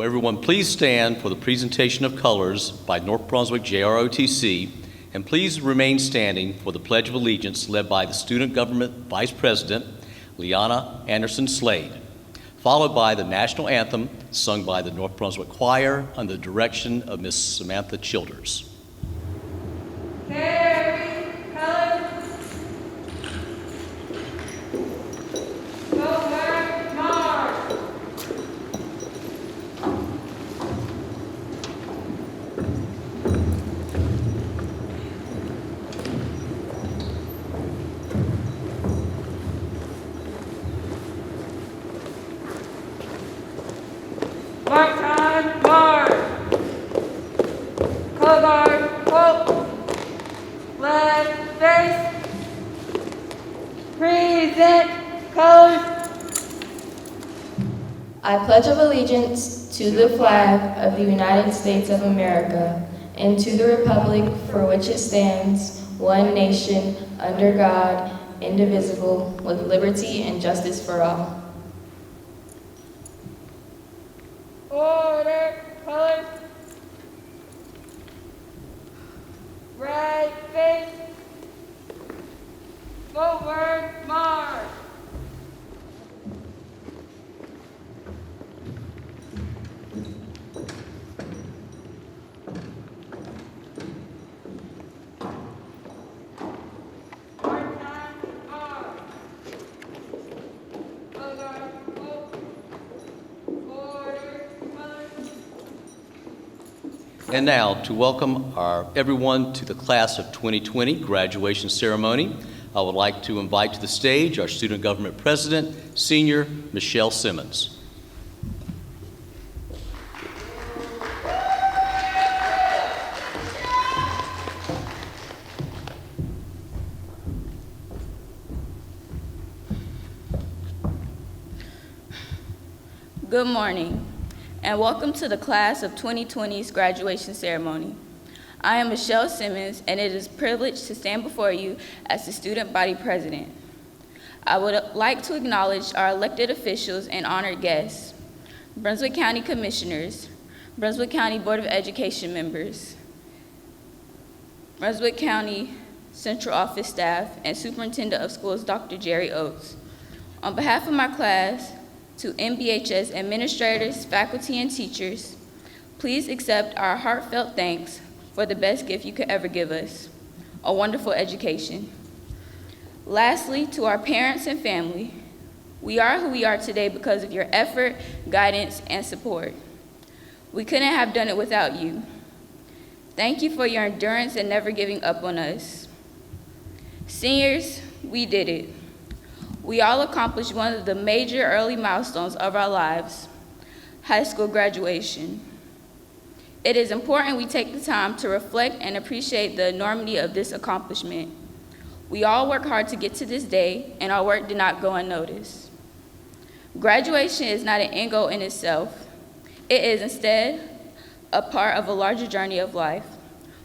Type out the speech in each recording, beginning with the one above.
Will everyone please stand for the presentation of colors by North Brunswick JROTC, and please remain standing for the Pledge of Allegiance led by the Student Government Vice President, Liana Anderson Slade, followed by the National Anthem sung by the North Brunswick Choir under the direction of Miss Samantha Childers. Carry colors. Forward march. March on, march. Color guard, halt. Flag face. Present colors. I pledge of allegiance to the flag of the United States of America and to the republic for which it stands, one nation, under God, indivisible, with liberty and justice for all. Order, colors. Right face. Forward march. March on, march. Color, halt. Order, colors. And now, to welcome everyone to the class of 2020 graduation ceremony, I would like to invite to the stage our Student Government President, Senior Michelle Simmons. Good morning, and welcome to the class of 2020's graduation ceremony. I am Michelle Simmons, and it is a privilege to stand before you as the student body president. I would like to acknowledge our elected officials and honored guests, Brunswick County Commissioners, Brunswick County Board of Education members, Brunswick County Central Office staff, and Superintendent of Schools, Dr. Jerry Oates. On behalf of my class, to NBHS administrators, faculty, and teachers, please accept our heartfelt thanks for the best gift you could ever give us, a wonderful education. Lastly, to our parents and family, we are who we are today because of your effort, guidance, and support. We couldn't have done it without you. Thank you for your endurance and never giving up on us. Seniors, we did it. We all accomplished one of the major early milestones of our lives, high school graduation. It is important we take the time to reflect and appreciate the enormity of this accomplishment. We all work hard to get to this day, and our work did not go unnoticed. Graduation is not an end goal in itself. It is instead a part of a larger journey of life.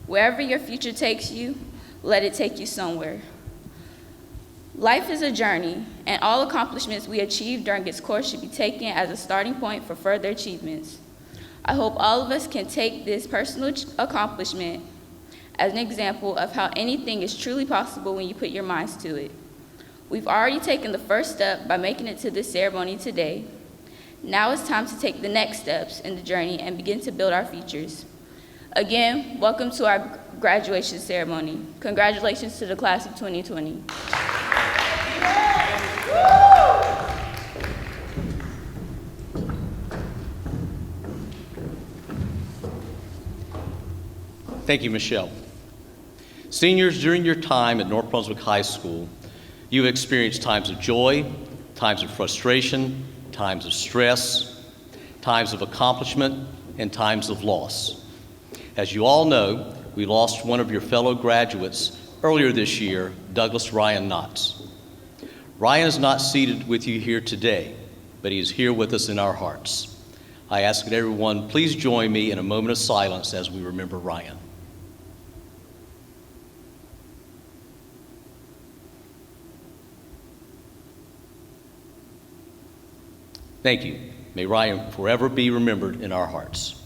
Wherever your future takes you, let it take you somewhere. Life is a journey, and all accomplishments we achieve during its course should be taken as a starting point for further achievements. I hope all of us can take this personal accomplishment as an example of how anything is truly possible when you put your minds to it. We've already taken the first step by making it to this ceremony today. Now it's time to take the next steps in the journey and begin to build our futures. Again, welcome to our graduation ceremony. Congratulations to the class of 2020. Thank you, Michelle. Seniors, during your time at North Brunswick High School, you have experienced times of joy, times of frustration, times of stress, times of accomplishment, and times of loss. As you all know, we lost one of your fellow graduates earlier this year, Douglas Ryan Knotts. Ryan is not seated with you here today, but he is here with us in our hearts. I ask that everyone please join me in a moment of silence as we remember Ryan. Thank you. May Ryan forever be remembered in our hearts.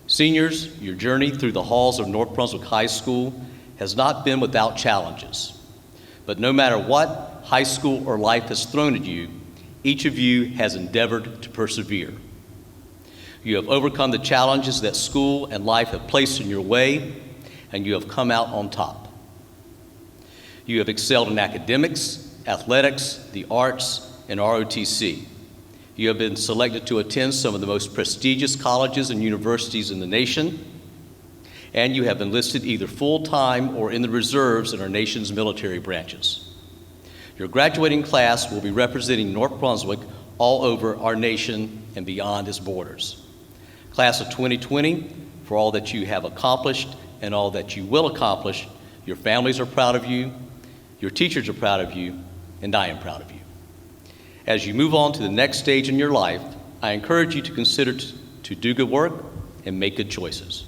Seniors, your journey through the halls of North Brunswick High School has not been without challenges. But no matter what high school or life has thrown at you, each of you has endeavored to persevere. You have overcome the challenges that school and life have placed in your way, and you have come out on top. You have excelled in academics, athletics, the arts, and ROTC. You have been selected to attend some of the most prestigious colleges and universities in the nation, and you have enlisted either full-time or in the reserves in our nation's military branches. Your graduating class will be representing North Brunswick all over our nation and beyond its borders. Class of 2020, for all that you have accomplished and all that you will accomplish, your families are proud of you, your teachers are proud of you, and I am proud of you. As you move on to the next stage in your life, I encourage you to consider to do good work and make good choices.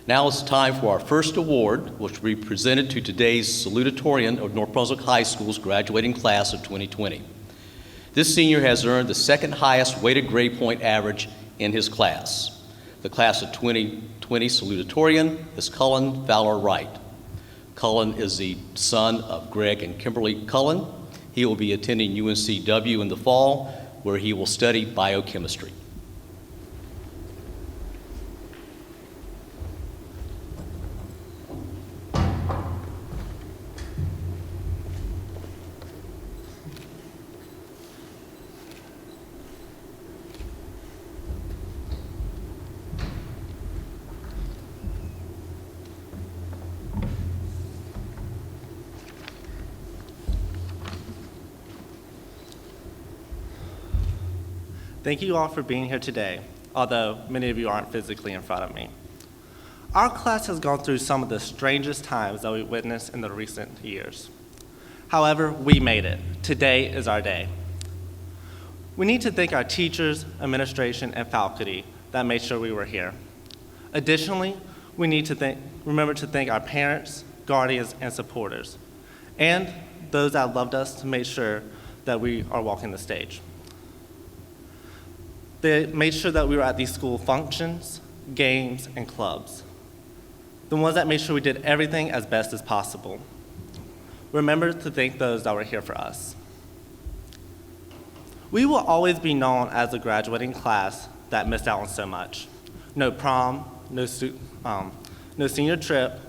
Now it's time for our first award, which will be presented to today's Salutatorian of North Brunswick High School's graduating class of 2020. This senior has earned the second highest weighted grade point average in his class. The class of 2020 Salutatorian is Cullen Fowler Wright. Cullen is the son of Greg and Kimberly Cullen. He will be attending UNCW in the fall, where he will study biochemistry. Thank you all for being here today, although many of you aren't physically in front of me. Our class has gone through some of the strangest times that we've witnessed in the recent years. However, we made it. Today is our day. We need to thank our teachers, administration, and faculty that made sure we were here. Additionally, we need to remember to thank our parents, guardians, and supporters, and those that loved us to make sure that we are walking the stage. They made sure that we were at these school functions, games, and clubs. The ones that made sure we did everything as best as possible. Remember to thank those that were here for us. We will always be known as the graduating class that missed out on so much. No prom, no senior trip,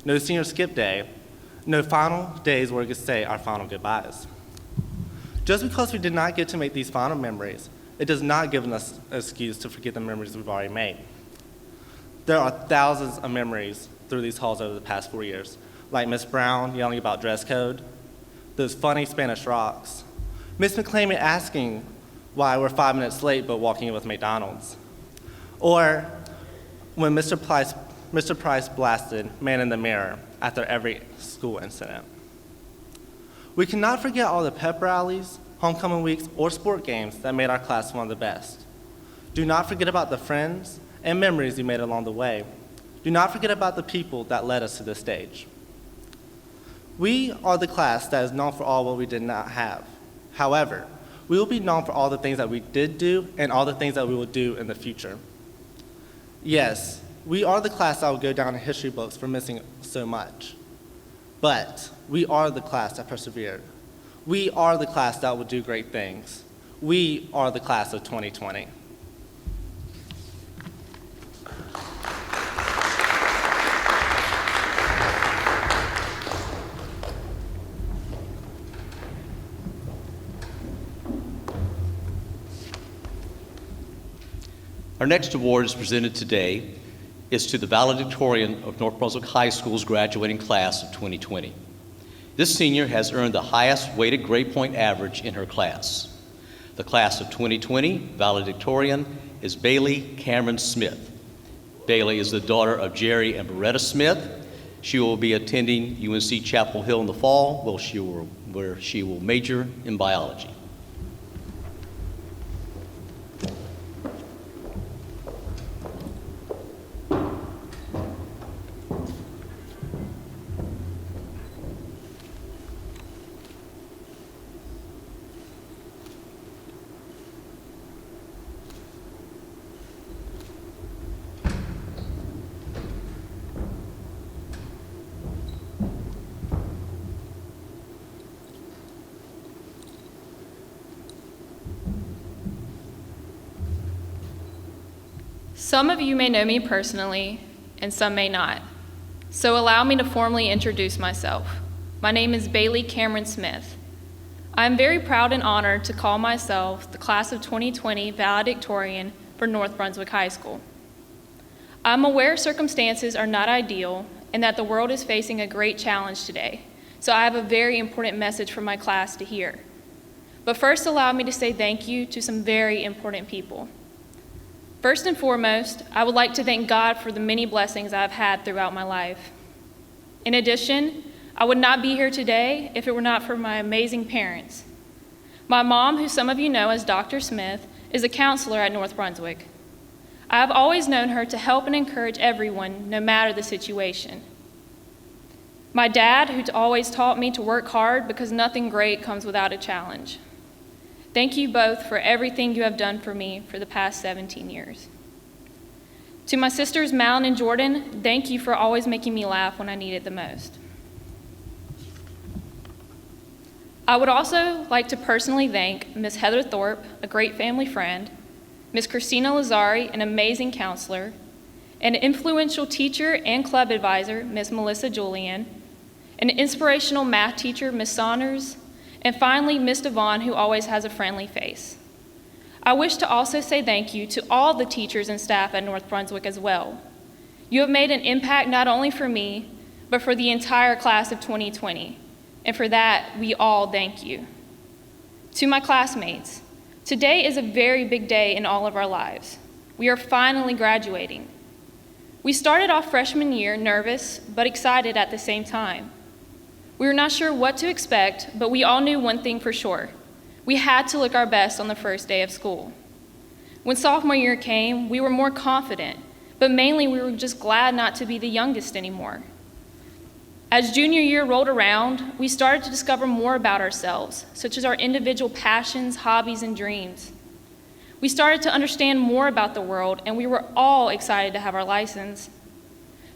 no senior skip day, no final days where we could say our final goodbyes. Just because we did not get to make these final memories, it does not give us an excuse to forget the memories we've already made. There are thousands of memories through these halls over the past 4 years, like Miss Brown yelling about dress code, those funny Spanish rocks, Miss McClamen asking why we're 5 minutes late but walking in with McDonald's, or when Mr. Price blasted Man in the Mirror after every school incident. We cannot forget all the pep rallies, homecoming weeks, or sport games that made our class one of the best. Do not forget about the friends and memories you made along the way. Do not forget about the people that led us to this stage. We are the class that is known for all what we did not have. However, we will be known for all the things that we did do and all the things that we will do in the future. Yes, we are the class that will go down in history books for missing so much. But we are the class that persevered. We are the class that will do great things. We are the class of 2020. Our next award is presented today is to the Valedictorian of North Brunswick High School's graduating class of 2020. This senior has earned the highest weighted grade point average in her class. The class of 2020 valedictorian is Bailey Cameron Smith. Bailey is the daughter of Jerry and Beretta Smith. She will be attending UNC Chapel Hill in the fall, where she will major in biology. Some of you may know me personally, and some may not. So allow me to formally introduce myself. My name is Bailey Cameron Smith. I am very proud and honored to call myself the class of 2020 Valedictorian for North Brunswick High School. I'm aware circumstances are not ideal and that the world is facing a great challenge today, so I have a very important message for my class to hear. But first, allow me to say thank you to some very important people. First and foremost, I would like to thank God for the many blessings I've had throughout my life. In addition, I would not be here today if it were not for my amazing parents. My mom, who some of you know as Dr. Smith, is a counselor at North Brunswick. I have always known her to help and encourage everyone, no matter the situation. My dad, who always taught me to work hard because nothing great comes without a challenge. Thank you both for everything you have done for me for the past 17 years. To my sisters, Malin and Jordan, thank you for always making me laugh when I need it the most. I would also like to personally thank Miss Heather Thorpe, a great family friend, Miss Christina Lazari, an amazing counselor, an influential teacher and club advisor, Miss Melissa Julian, an inspirational math teacher, Miss Saunders, and finally, Miss Devon, who always has a friendly face. I wish to also say thank you to all the teachers and staff at North Brunswick as well. You have made an impact not only for me, but for the entire class of 2020, and for that, we all thank you. To my classmates, today is a very big day in all of our lives. We are finally graduating. We started off freshman year nervous, but excited at the same time. We were not sure what to expect, but we all knew one thing for sure. We had to look our best on the first day of school. When sophomore year came, we were more confident, but mainly we were just glad not to be the youngest anymore. As junior year rolled around, we started to discover more about ourselves, such as our individual passions, hobbies, and dreams. We started to understand more about the world, and we were all excited to have our license.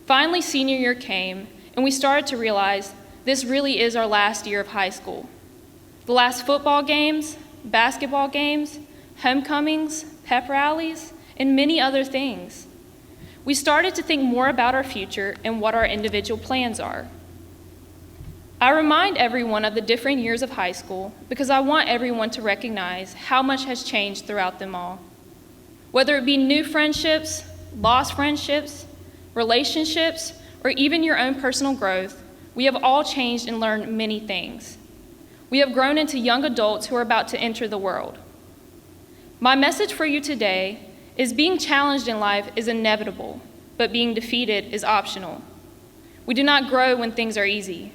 Finally, senior year came, and we started to realize this really is our last year of high school. The last football games, basketball games, homecomings, pep rallies, and many other things. We started to think more about our future and what our individual plans are. I remind everyone of the different years of high school because I want everyone to recognize how much has changed throughout them all. Whether it be new friendships, lost friendships, relationships, or even your own personal growth, we have all changed and learned many things. We have grown into young adults who are about to enter the world. My message for you today is being challenged in life is inevitable, but being defeated is optional. We do not grow when things are easy.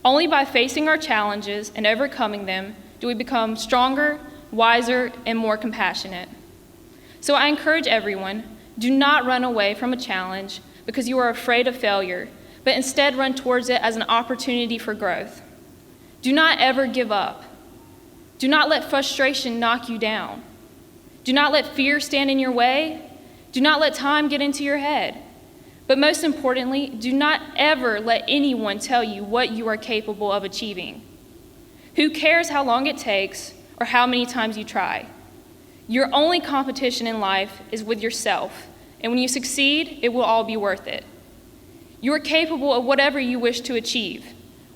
Only by facing our challenges and overcoming them do we become stronger, wiser, and more compassionate. So I encourage everyone, do not run away from a challenge because you are afraid of failure, but instead run towards it as an opportunity for growth. Do not ever give up. Do not let frustration knock you down. Do not let fear stand in your way. Do not let time get into your head. But most importantly, do not ever let anyone tell you what you are capable of achieving. Who cares how long it takes or how many times you try? Your only competition in life is with yourself, and when you succeed, it will all be worth it. You are capable of whatever you wish to achieve,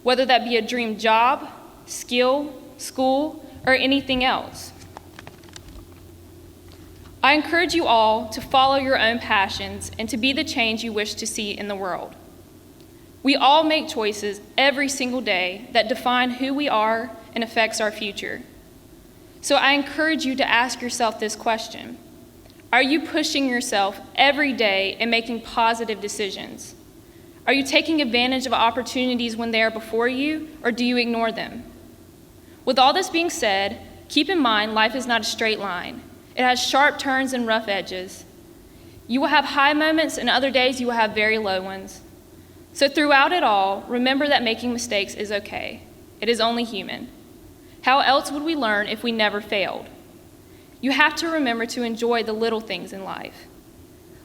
whether that be a dream job, skill, school, or anything else. I encourage you all to follow your own passions and to be the change you wish to see in the world. We all make choices every single day that define who we are and affects our future. So I encourage you to ask yourself this question. Are you pushing yourself every day and making positive decisions? Are you taking advantage of opportunities when they are before you, or do you ignore them? With all this being said, keep in mind life is not a straight line. It has sharp turns and rough edges. You will have high moments, and other days you will have very low ones. So throughout it all, remember that making mistakes is okay. It is only human. How else would we learn if we never failed? You have to remember to enjoy the little things in life.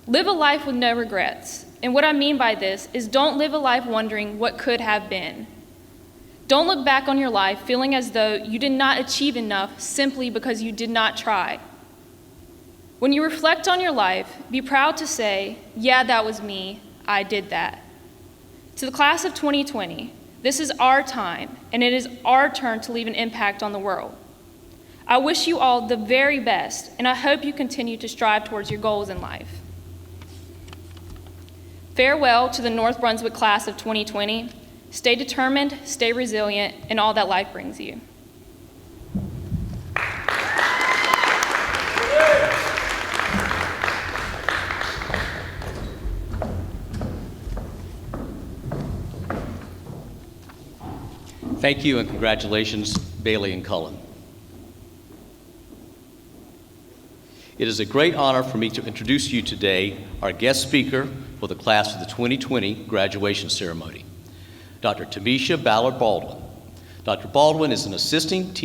Live a life with no regrets. And what I mean by this is don't live a life wondering what could have been. Don't look back on your life feeling as though you did not achieve enough simply because you did not try. When you reflect on your life, be proud to say, yeah, that was me, I did that. To the class of 2020, this is our time, and it is our turn to leave an impact on the world. I wish you all the very best, and I hope you continue to strive towards your goals in life. Farewell to the North Brunswick class of 2020. Stay determined, stay resilient, and all that life brings you. Thank you and congratulations, Bailey and Cullen. It is a great honor for me to introduce you today our guest speaker for the class of the 2020 graduation ceremony, Dr. Tamisha Ballard Baldwin. Dr. Baldwin is an assistant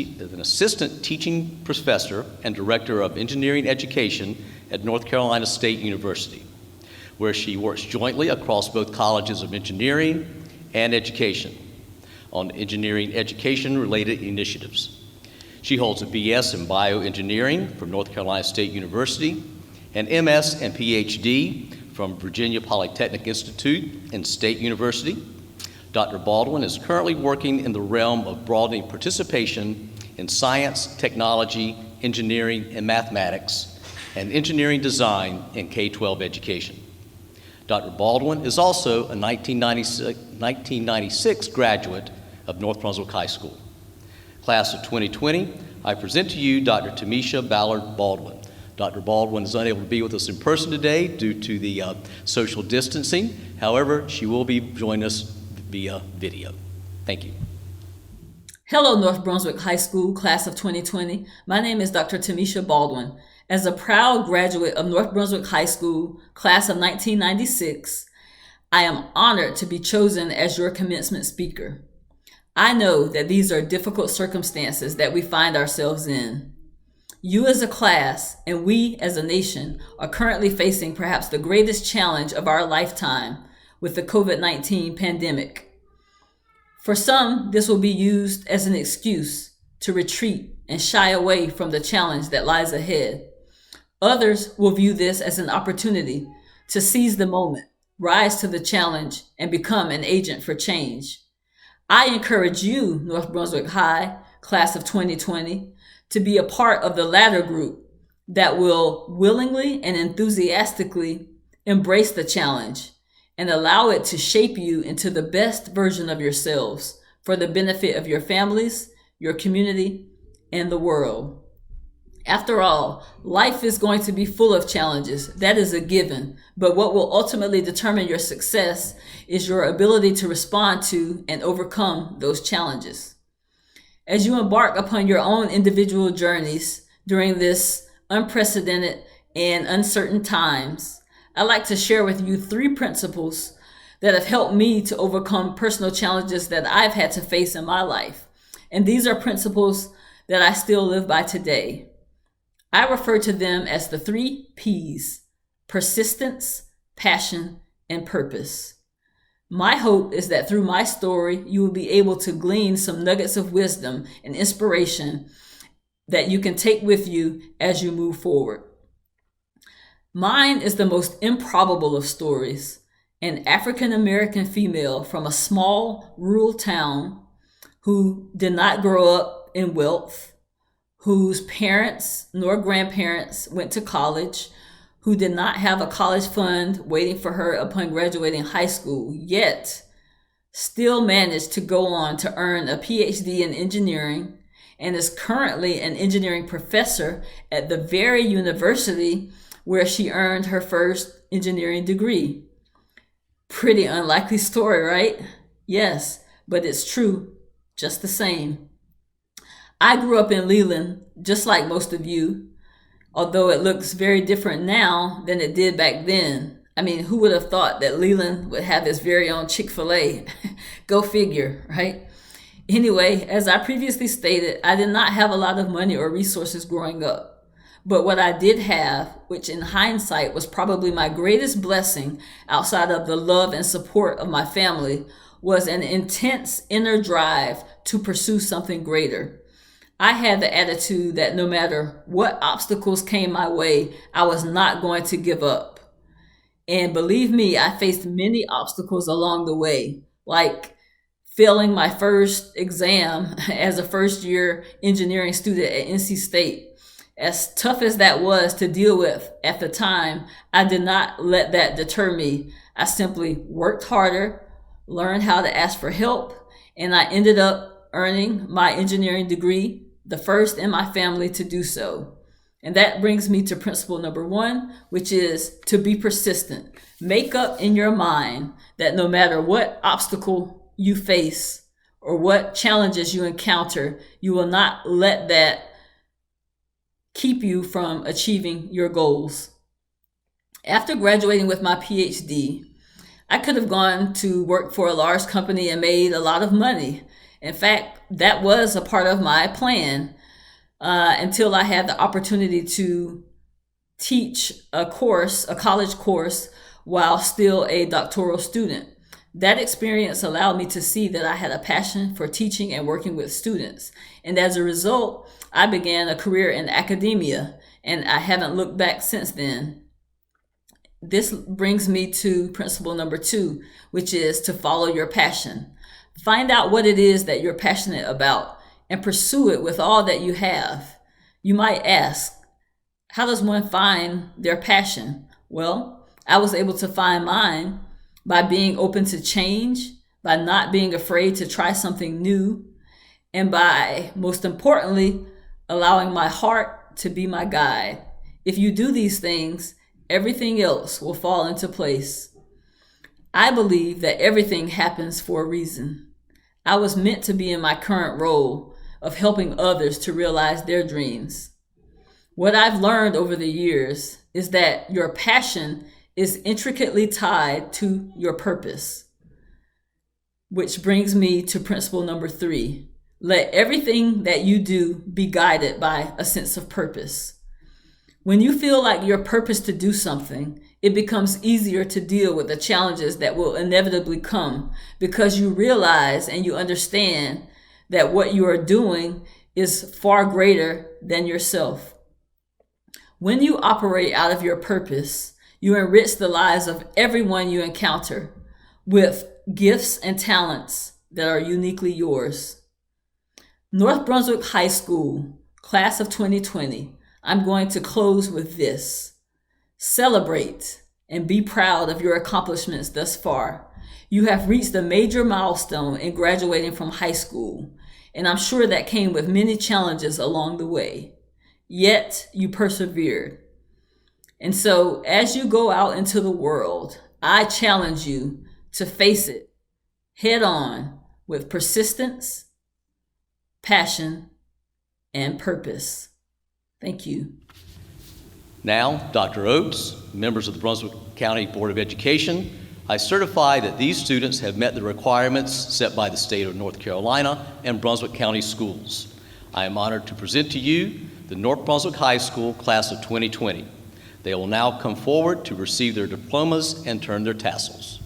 teaching professor and director of engineering education at North Carolina State University, where she works jointly across both colleges of engineering and education on engineering education-related initiatives. She holds a BS in bioengineering from North Carolina State University, an MS and PhD from Virginia Polytechnic Institute and State University. Dr. Baldwin is currently working in the realm of broadening participation in science, technology, engineering, and mathematics, and engineering design in K-12 education. Dr. Baldwin is also a 1996 graduate of North Brunswick High School. Class of 2020, I present to you Dr. Tamisha Ballard Baldwin. Dr. Baldwin is unable to be with us in person today due to the social distancing. However, she will be joining us via video. Thank you. Hello, North Brunswick High School, class of 2020. My name is Dr. Tamisha Baldwin. As a proud graduate of North Brunswick High School, class of 1996, I am honored to be chosen as your commencement speaker. I know that these are difficult circumstances that we find ourselves in. You as a class and we as a nation are currently facing perhaps the greatest challenge of our lifetime with the COVID-19 pandemic. For some, this will be used as an excuse to retreat and shy away from the challenge that lies ahead. Others will view this as an opportunity to seize the moment, rise to the challenge, and become an agent for change. I encourage you, North Brunswick High, class of 2020, to be a part of the latter group that will willingly and enthusiastically embrace the challenge and allow it to shape you into the best version of yourselves for the benefit of your families, your community, and the world. After all, life is going to be full of challenges. That is a given. But what will ultimately determine your success is your ability to respond to and overcome those challenges. As you embark upon your own individual journeys during this unprecedented and uncertain times, I'd like to share with you 3 principles that have helped me to overcome personal challenges that I've had to face in my life. And these are principles that I still live by today. I refer to them as the 3 P's: persistence, passion, and purpose. My hope is that through my story, you will be able to glean some nuggets of wisdom and inspiration that you can take with you as you move forward. Mine is the most improbable of stories. An African-American female from a small rural town who did not grow up in wealth, whose parents nor grandparents went to college, who did not have a college fund waiting for her upon graduating high school, yet still managed to go on to earn a PhD in engineering and is currently an engineering professor at the very university where she earned her first engineering degree. Pretty unlikely story, right? Yes, but it's true just the same. I grew up in Leland, just like most of you, although it looks very different now than it did back then. I mean, who would have thought that Leland would have its very own Chick-fil-A? Go figure, right? Anyway, as I previously stated, I did not have a lot of money or resources growing up. But what I did have, which in hindsight was probably my greatest blessing outside of the love and support of my family, was an intense inner drive to pursue something greater. I had the attitude that no matter what obstacles came my way, I was not going to give up. And believe me, I faced many obstacles along the way, like failing my first exam as a first-year engineering student at NC State. As tough as that was to deal with at the time, I did not let that deter me. I simply worked harder, learned how to ask for help, and I ended up earning my engineering degree, the first in my family to do so. And that brings me to principle number 1, which is to be persistent. Make up in your mind that no matter what obstacle you face or what challenges you encounter, you will not let that keep you from achieving your goals. After graduating with my PhD, I could have gone to work for a large company and made a lot of money. In fact, that was a part of my plan until I had the opportunity to teach a college course, while still a doctoral student. That experience allowed me to see that I had a passion for teaching and working with students. And as a result, I began a career in academia, and I haven't looked back since then. This brings me to principle number 2, which is to follow your passion. Find out what it is that you're passionate about and pursue it with all that you have. You might ask, how does one find their passion? Well, I was able to find mine by being open to change, by not being afraid to try something new, and by, most importantly, allowing my heart to be my guide. If you do these things, everything else will fall into place. I believe that everything happens for a reason. I was meant to be in my current role of helping others to realize their dreams. What I've learned over the years is that your passion is intricately tied to your purpose, which brings me to principle number 3. Let everything that you do be guided by a sense of purpose. When you feel like your purpose to do something, it becomes easier to deal with the challenges that will inevitably come, because you realize and you understand that what you are doing is far greater than yourself. When you operate out of your purpose, you enrich the lives of everyone you encounter with gifts and talents that are uniquely yours. North Brunswick High School, class of 2020, I'm going to close with this. Celebrate and be proud of your accomplishments thus far. You have reached a major milestone in graduating from high school, and I'm sure that came with many challenges along the way. Yet you persevered. And so as you go out into the world, I challenge you to face it head on with persistence, passion, and purpose. Thank you. Now, Dr. Oates, members of the Brunswick County Board of Education, I certify that these students have met the requirements set by the state of North Carolina and Brunswick County Schools. I am honored to present to you the North Brunswick High School class of 2020. They will now come forward to receive their diplomas and turn their tassels.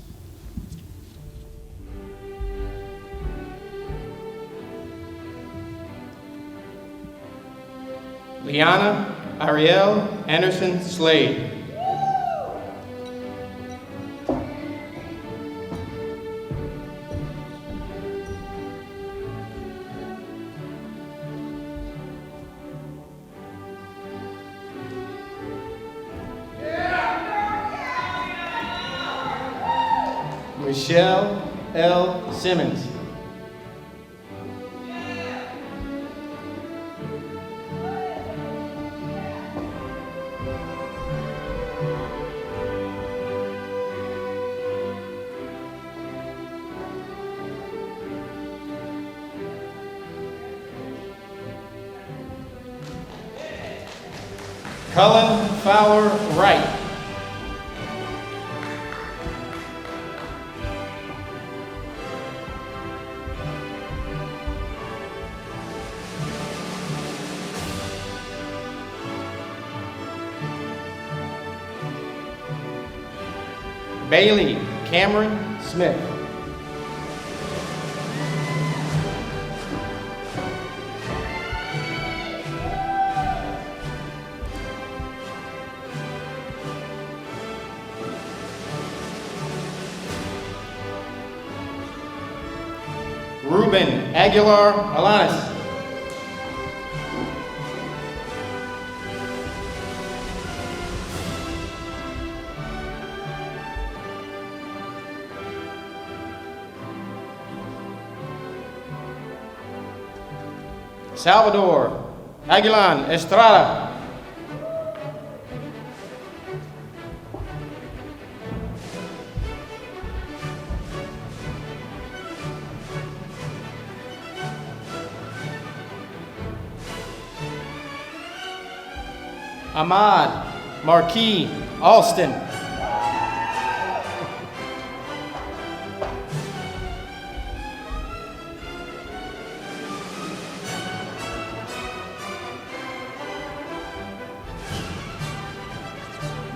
Liana Ariel Anderson Slade. Michelle L. Simmons. Cullen Fowler Wright. Bailey Cameron Smith. Ruben Aguilar Alanis. Salvador Aguilan Estrada. Ahmad Marquis Alston.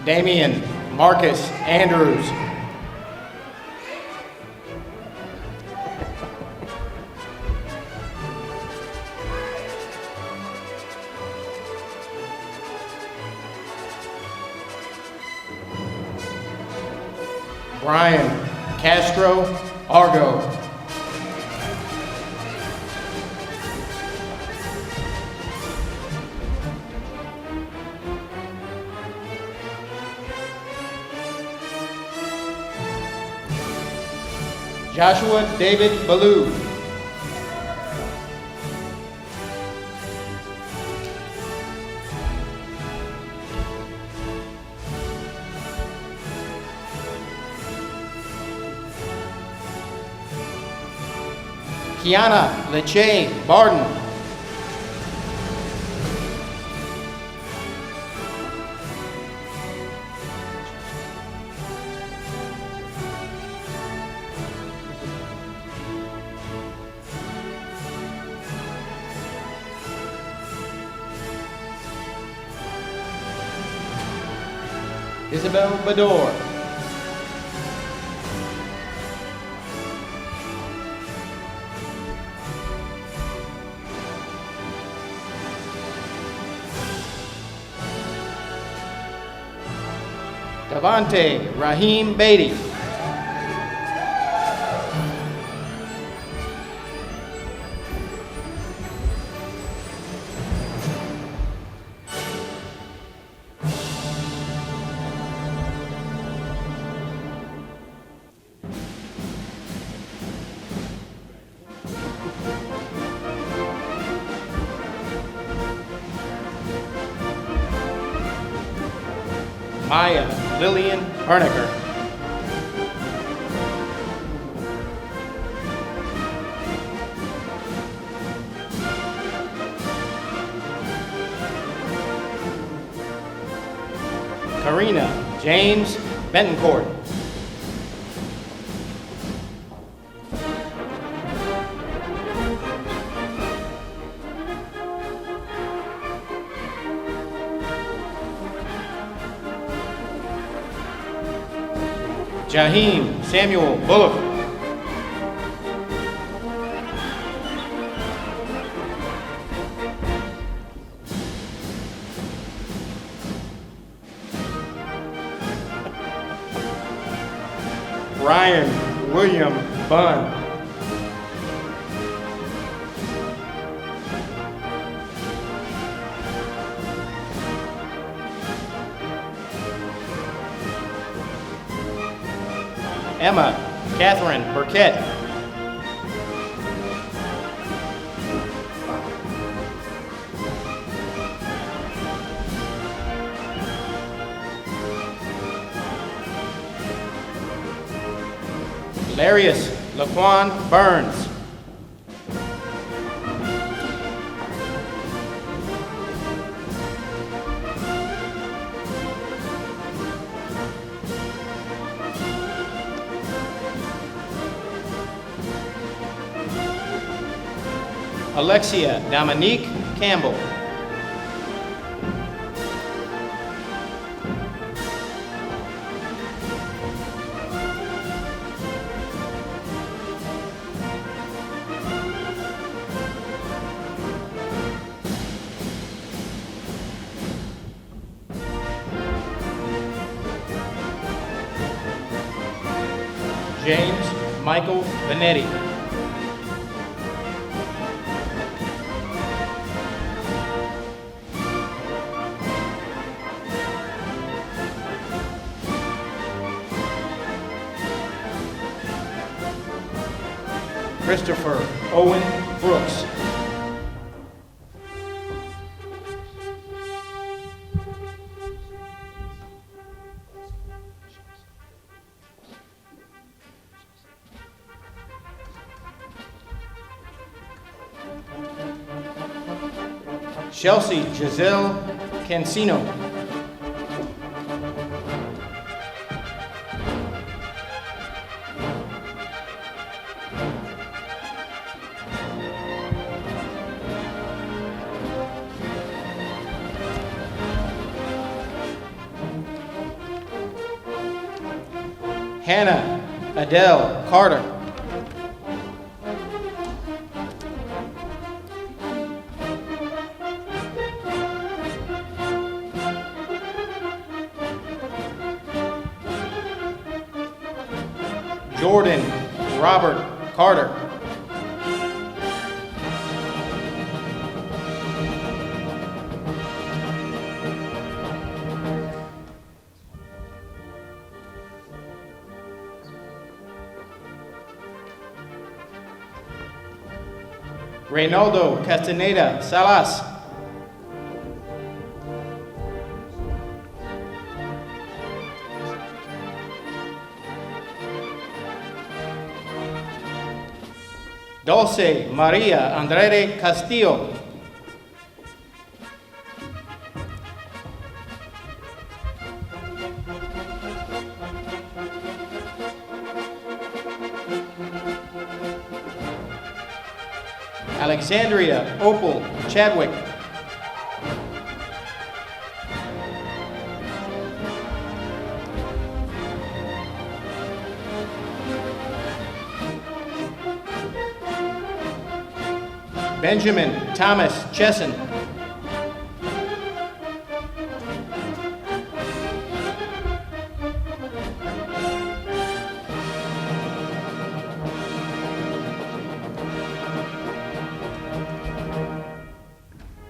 Damian Marcus Andrews. Brian Castro Argo. Joshua David Ballou. Kiana Leche Barden. Isabel Bador. Davante Raheem Beatty. Maya Lillian Hernicker. Karina James Bentoncourt. Jaheim Samuel Bullock. Ryan William Bunn. Emma Catherine Burkett. Larius Laquan Burns. Alexia Dominique Campbell. James Michael Vanetti. Christopher Owen Brooks. Chelsea Giselle Cancino. Hannah Adele Carter. Jordan Robert Carter. Reynaldo Castaneda Salas. Dulce Maria Andrade Castillo. Alexandria Opal Chadwick. Benjamin Thomas Chesson.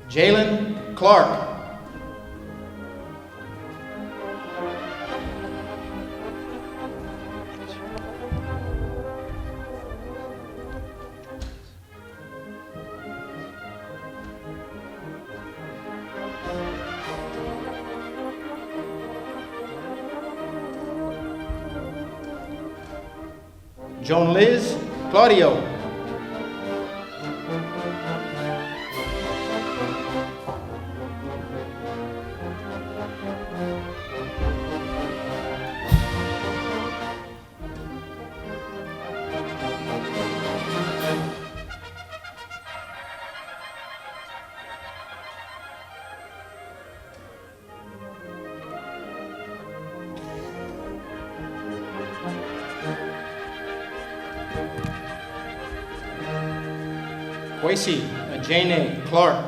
Jalen Clark. Joan Liz Claudio. Quasi Jane Clark.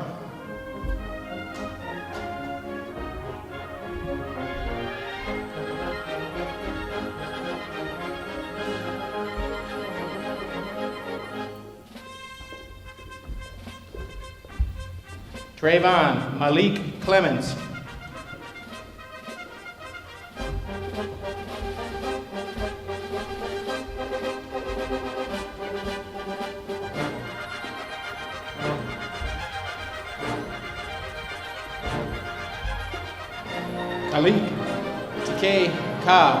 Trayvon Malik Clemens. Khalid TK Cobb.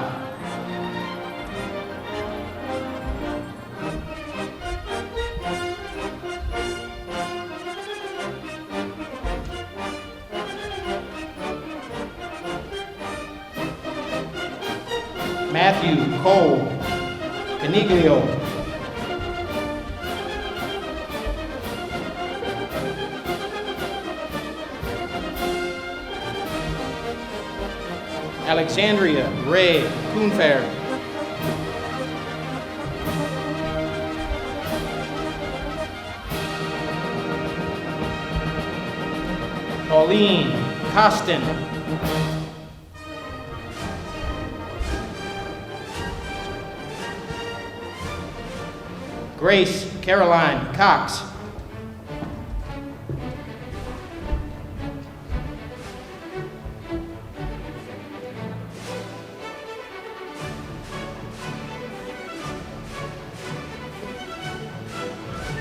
Matthew Cole Caniglio. Alexandria Ray Coonfair. Pauline Costin. Grace Caroline Cox.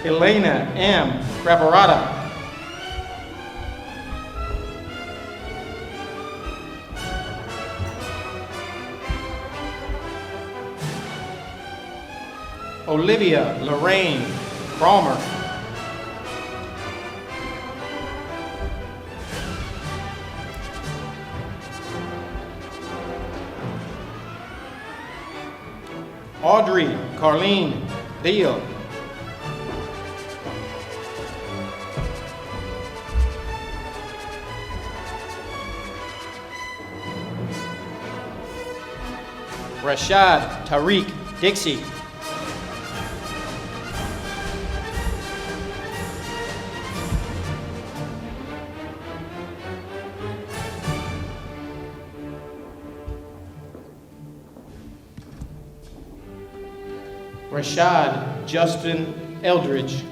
Elena M. Graparata. Olivia Lorraine Cromer. Audrey Carlene Deal. Rashad Tariq Dixie. Rashad Justin Eldridge.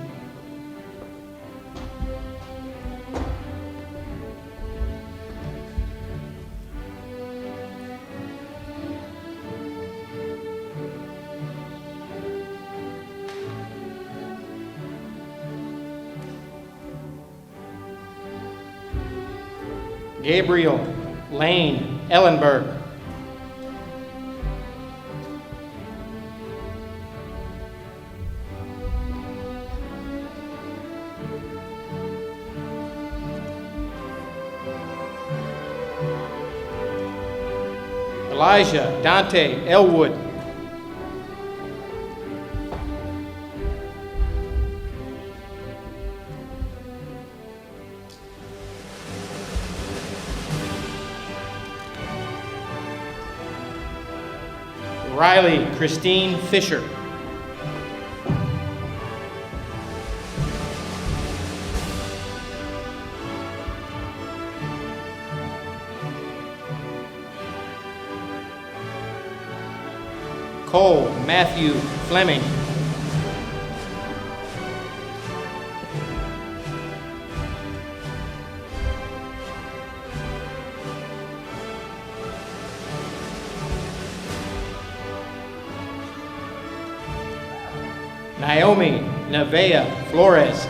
Gabriel Lane Ellenberg. Elijah Dante Elwood. Riley Christine Fisher. Cole Matthew Fleming. Naomi Nevea Flores.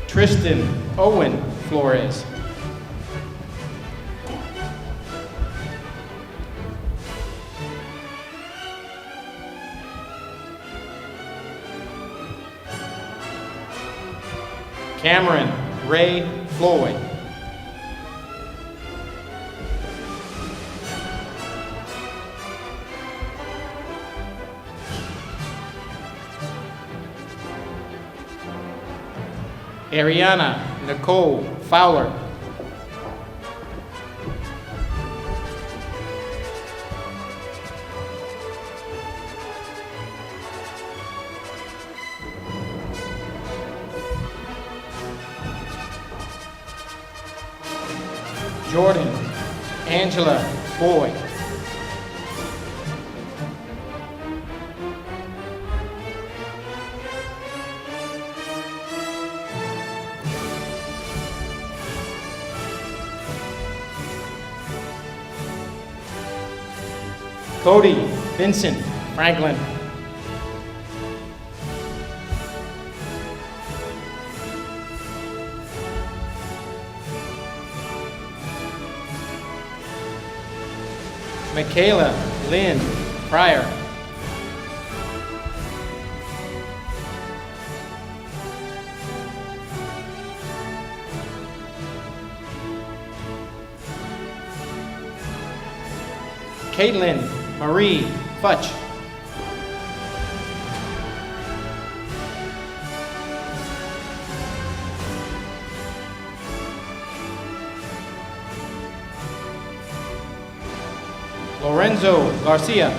Tristan Owen Flores. Cameron Ray Floyd. Ariana Nicole Fowler. Jordan Angela Boyd. Cody Vincent Franklin. Michaela Lynn Pryor. Caitlin Marie Futch. Lorenzo Garcia.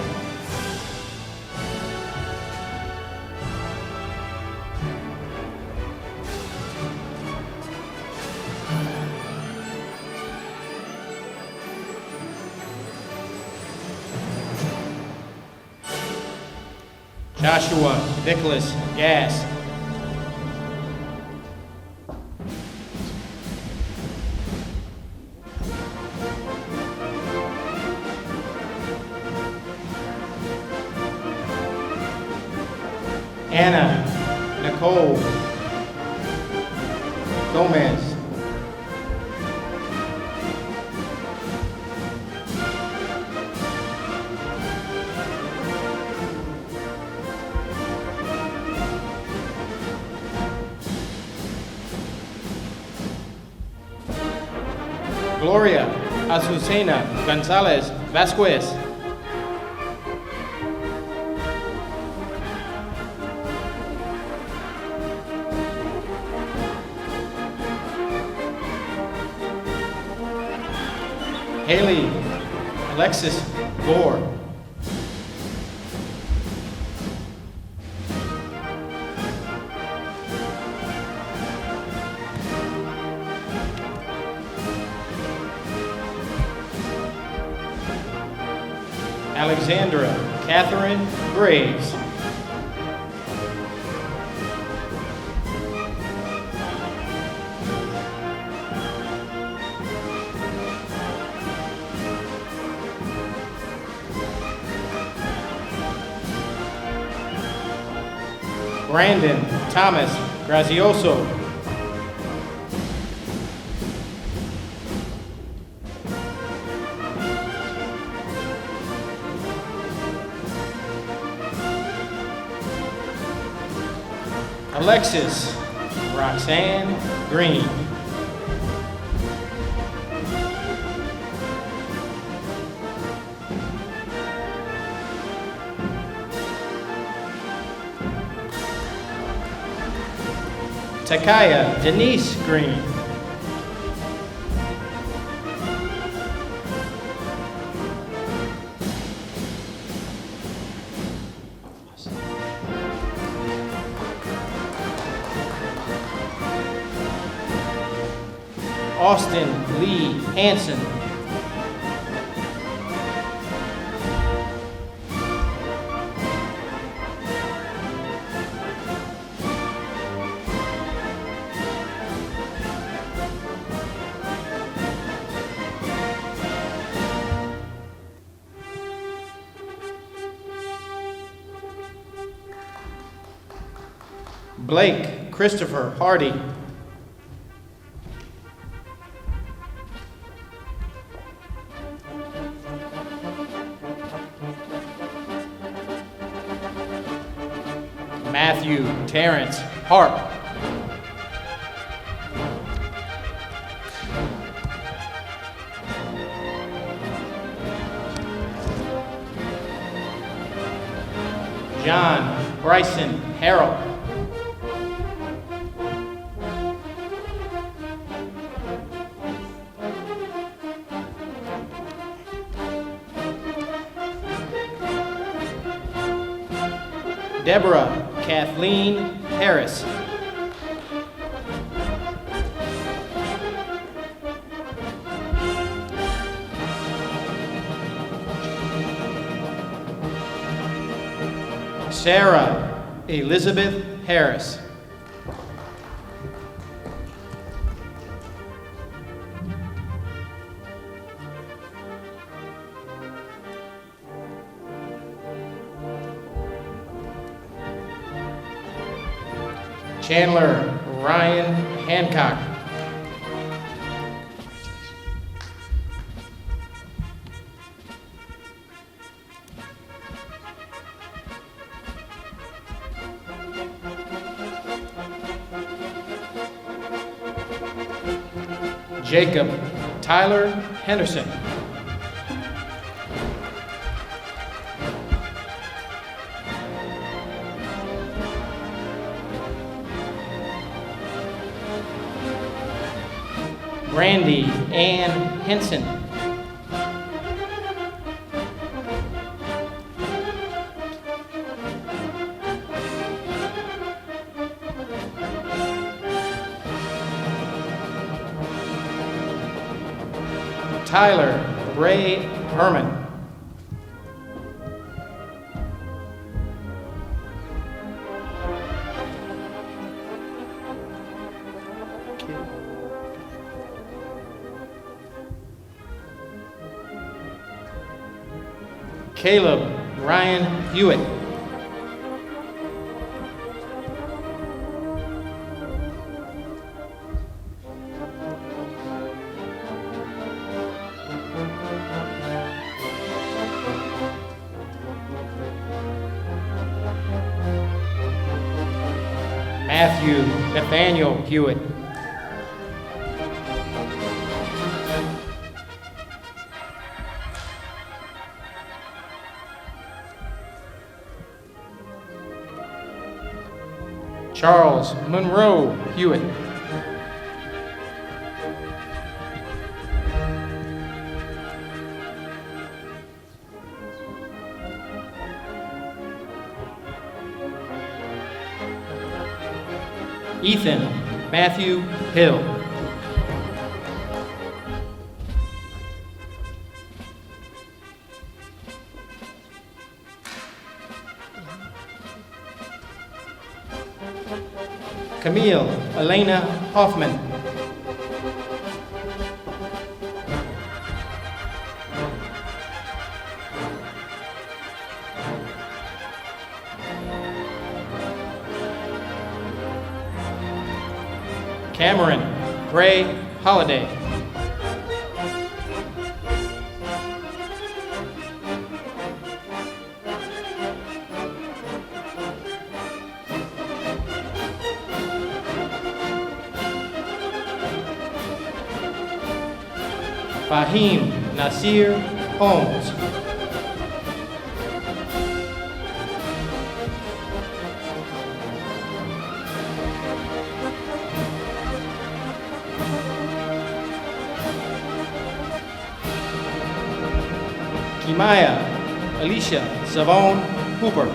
Joshua Nicholas Gass. Anna Nicole Gomez. Gloria Azucena Gonzalez Vasquez. Haley Alexis Gore. Alexandra Catherine Graves. Brandon Thomas Grazioso. Alexis Roxanne Green. Takaya Denise Green. Austin Lee Hansen. Blake Christopher Hardy. Matthew Terrence Harp. John Bryson Harrell. Deborah Kathleen Harris. Sarah Elizabeth Harris. Chandler Ryan Hancock. Jacob Tyler Henderson. Brandy Ann Henson. Tyler Ray Herman. Caleb Ryan Hewitt. Matthew Nathaniel Hewitt. Charles Monroe Hewitt. Ethan Matthew Hill. Camille Elena Hoffman. Cameron Gray Holiday. Fahim Nasir Holmes. Kimaya Alicia Savone Hooper.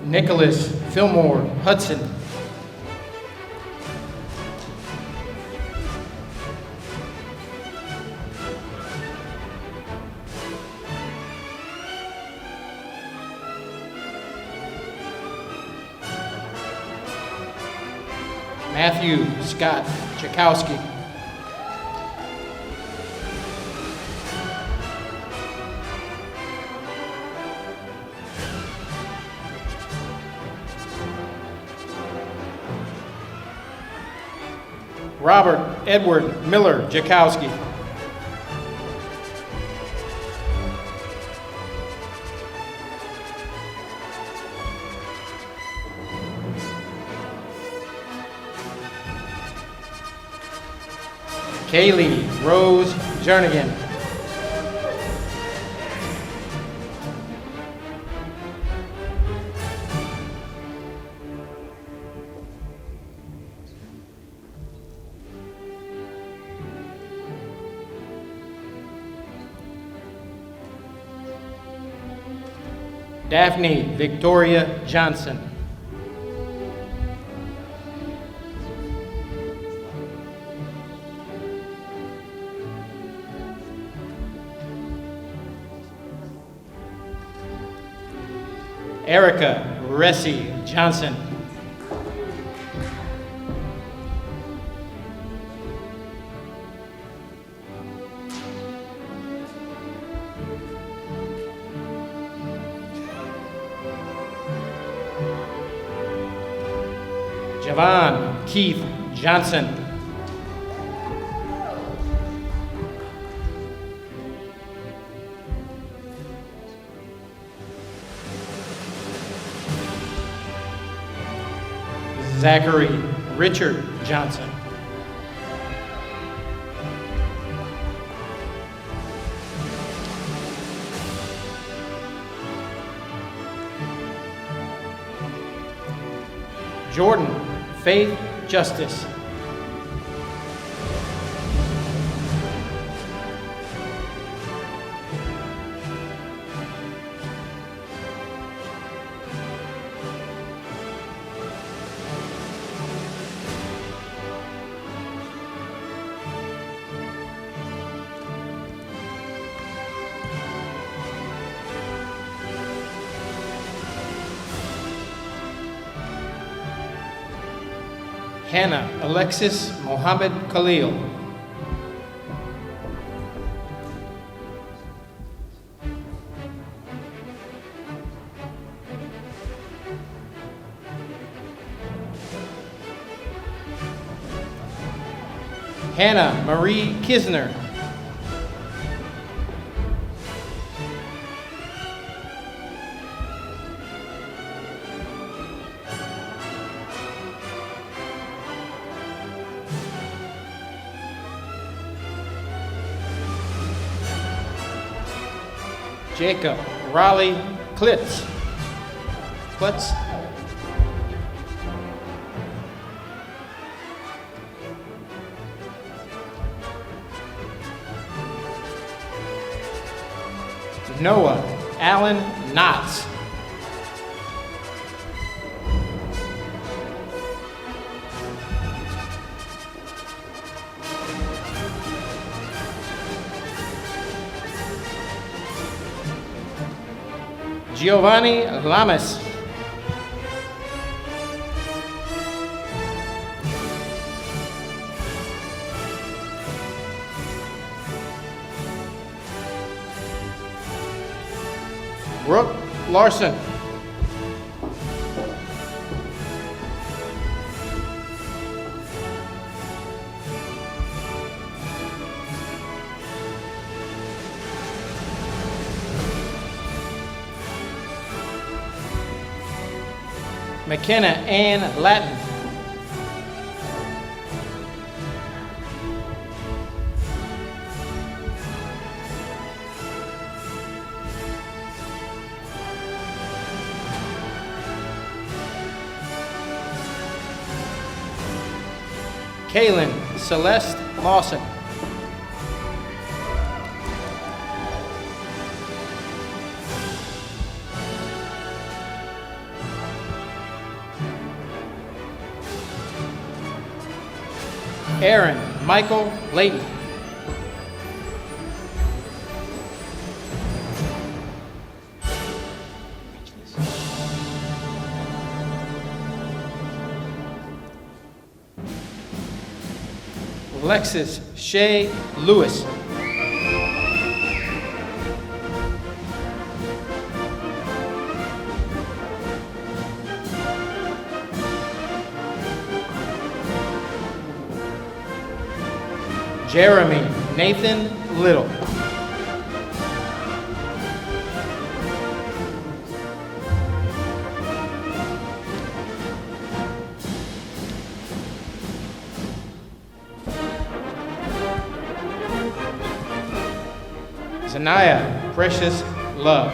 Nicholas Fillmore Hudson. Matthew Scott Chakowski. Robert Edward Miller Jakowski. Kaylee Rose Jernigan. Daphne Victoria Johnson. Erica Ressie Johnson. Javon Keith Johnson. Zachary Richard Johnson. Jordan Faith Justice. Hannah Alexis Mohammed Khalil. Hannah Marie Kisner. Jacob Raleigh Klitz. Noah Allen Knotts. Giovanni Lamas. Brooke Larson. McKenna Ann Latin. Kaylin Celeste Lawson. Aaron Michael Layton. Alexis Shea Lewis. Jeremy Nathan Little. Zanaya Precious Love.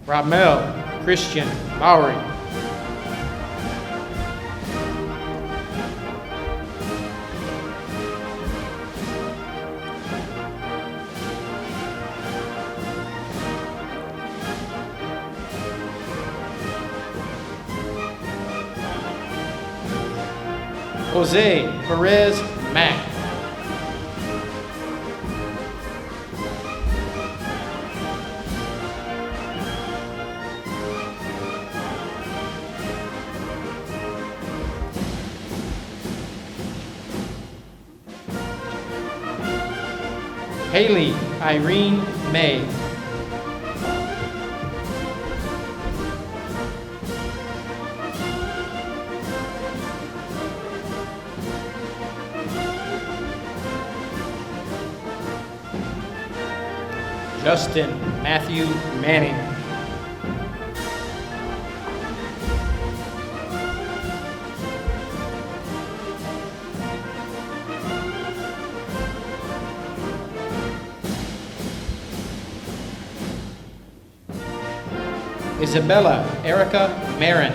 Ramel Christian Lowry. Jose Perez Mack. Haley Irene May. Justin Matthew Manning. Isabella Erica Marin.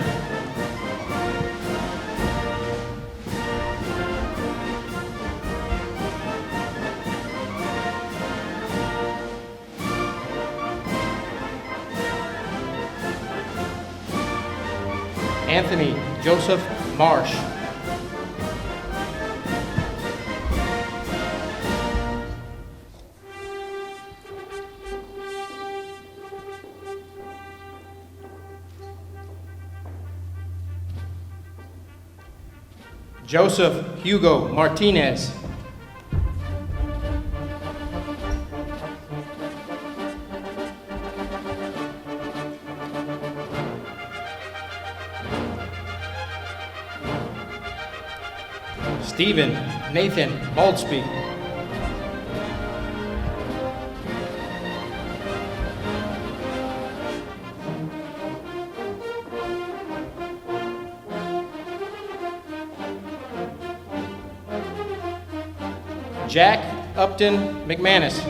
Anthony Joseph Marsh. Joseph Hugo Martinez. Stephen Nathan Maldsby. Jack Upton McManus.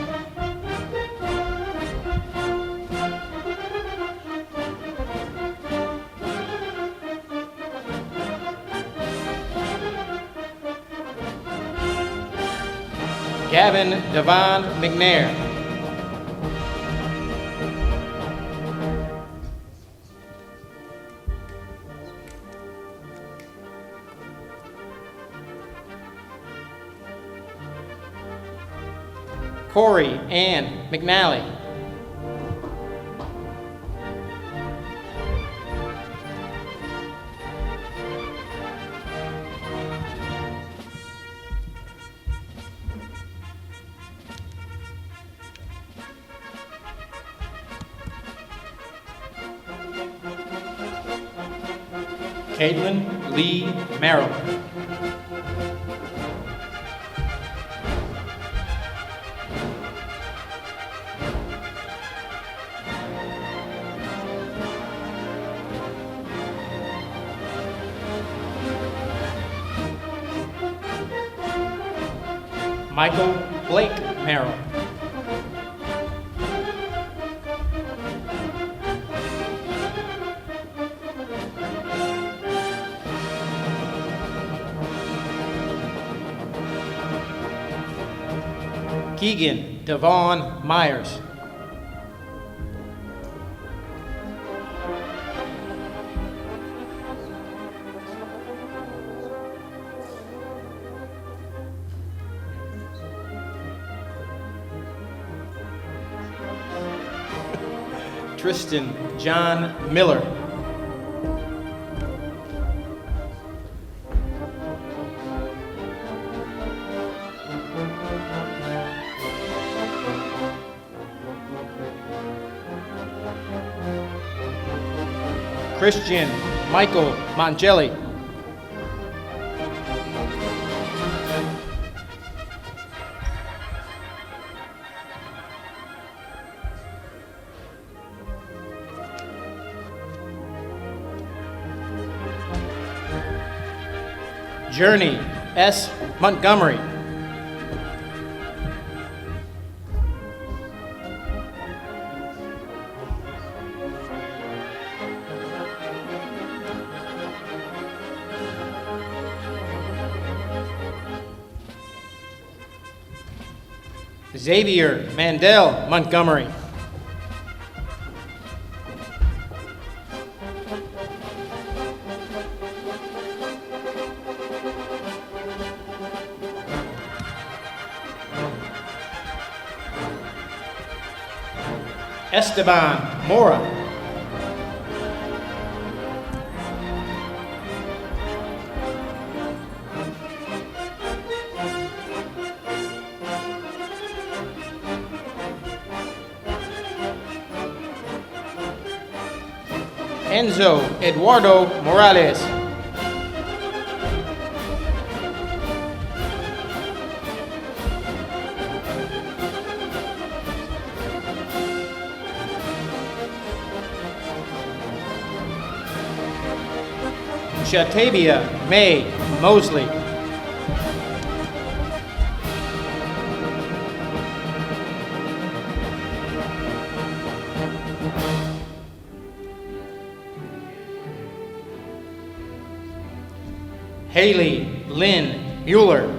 Gavin Devon McNair. Corey Ann McNally. Caitlin Lee Merrill. Michael Blake Merrill. Keegan Devon Myers. Tristan John Miller. Christian Michael Mongelli. Journey S. Montgomery. Xavier Mandel Montgomery. Esteban Mora. Enzo Eduardo Morales. Shatavia May Mosley. Haley Lynn Mueller.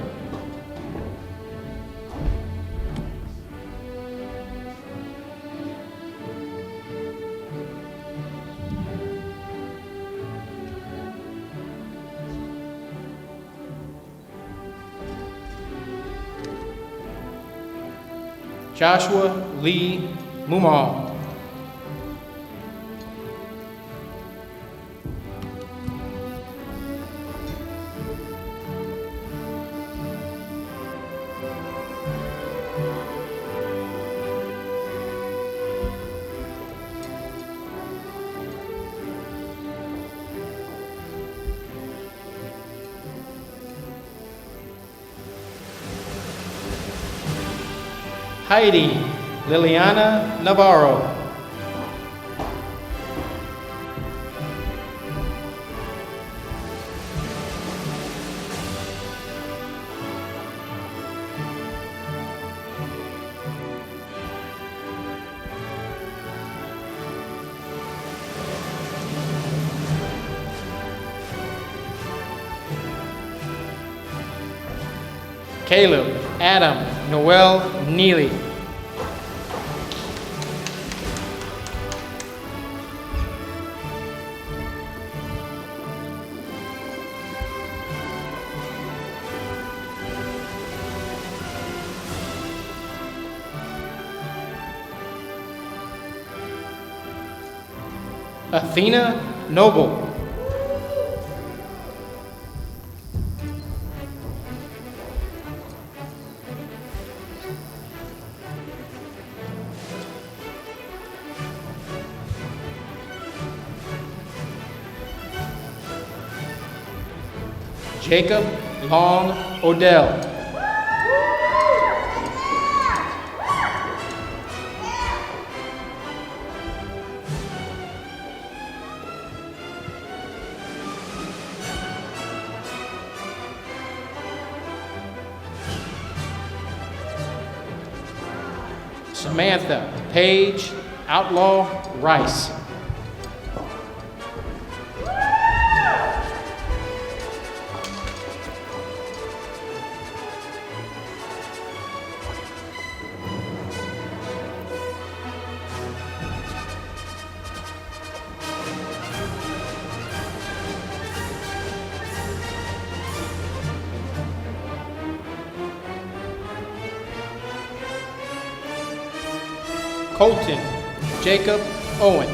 Joshua Lee Mumal. Heidi Liliana Navarro. Caleb Adam Noel Neely. Athena Noble. Jacob Long Odell. Samantha Paige Outlaw Rice. Colton Jacob Owen.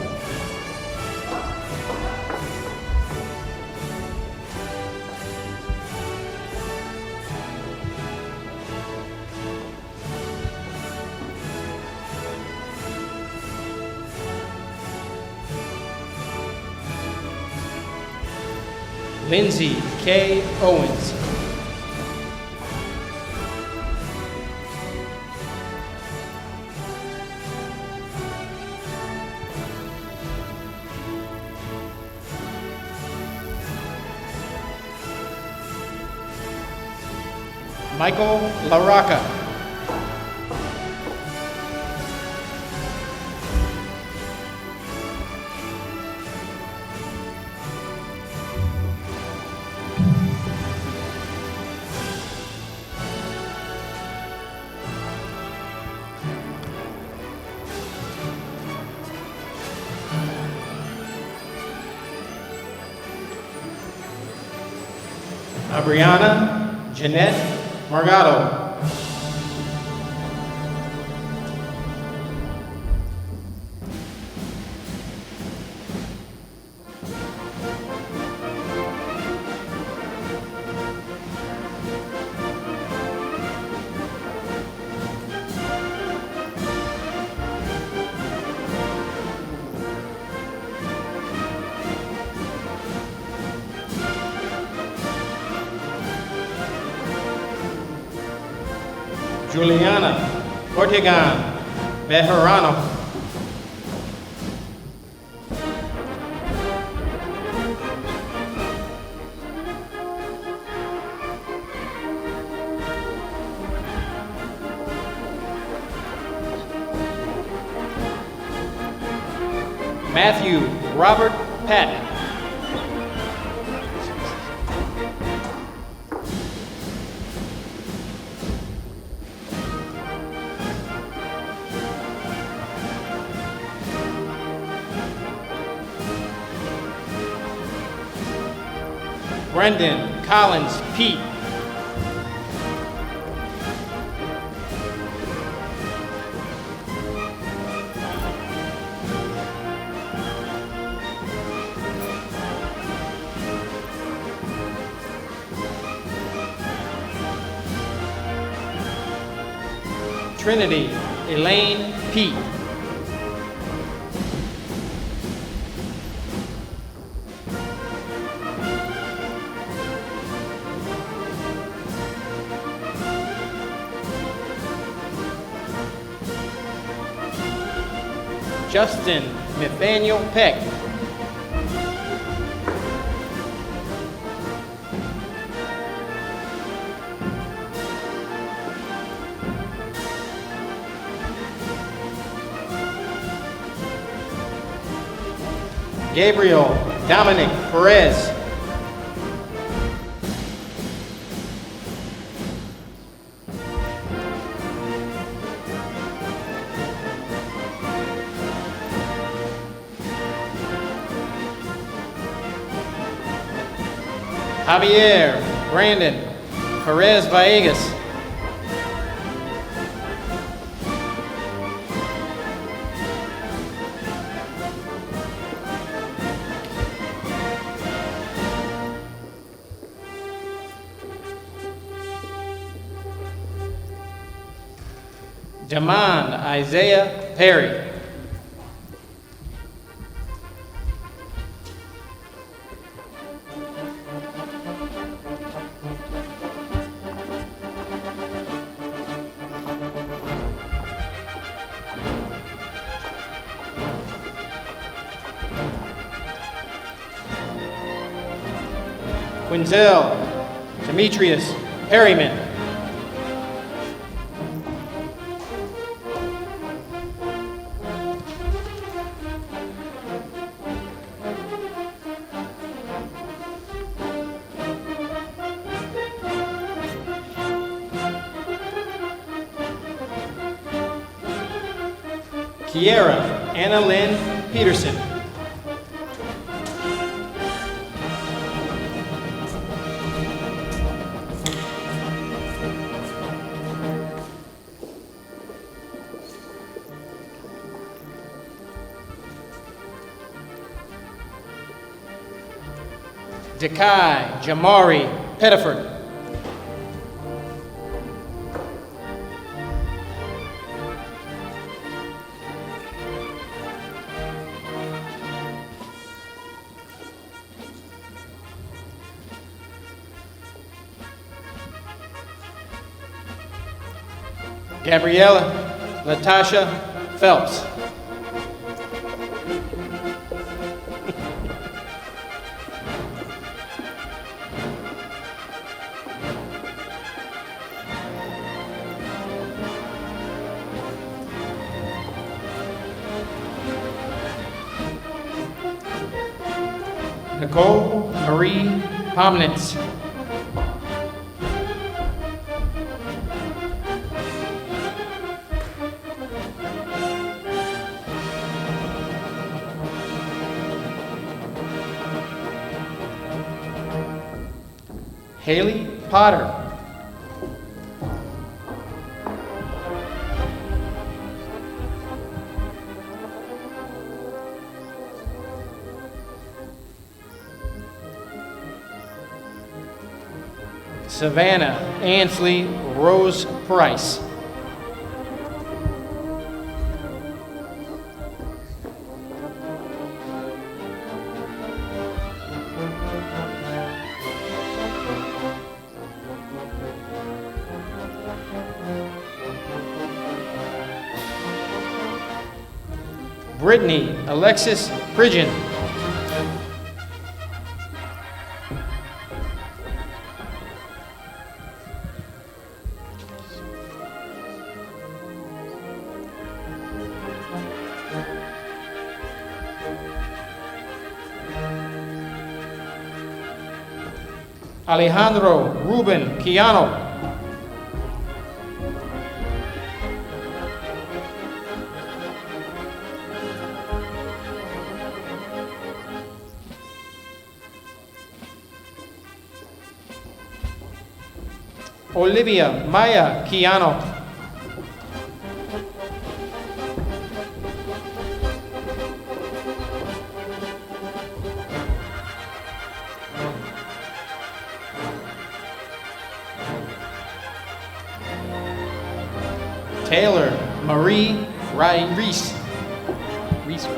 Lindsay K. Owens. Michael LaRocca. Abriana Jeanette Margado. Juliana Ortegan Bejarano. Matthew Robert Patton. Brendan Collins Pete. Trinity Elaine Pete. Justin Nathaniel Peck. Gabriel Dominic Perez. Javier Brandon Perez Villegas. Damon Isaiah Perry. Quinzel Demetrius Perryman. Kiera Anna Lynn Peterson. Dekai Jamari Pettiford. Gabriella Latasha Phelps. Nicole Marie Pomnitz. Haley Potter. Savannah Ansley Rose Price. Brittany Alexis Pridgeon. Alejandro Ruben Quiano. Olivia Maya Quiano. Taylor Marie Reese. Reese.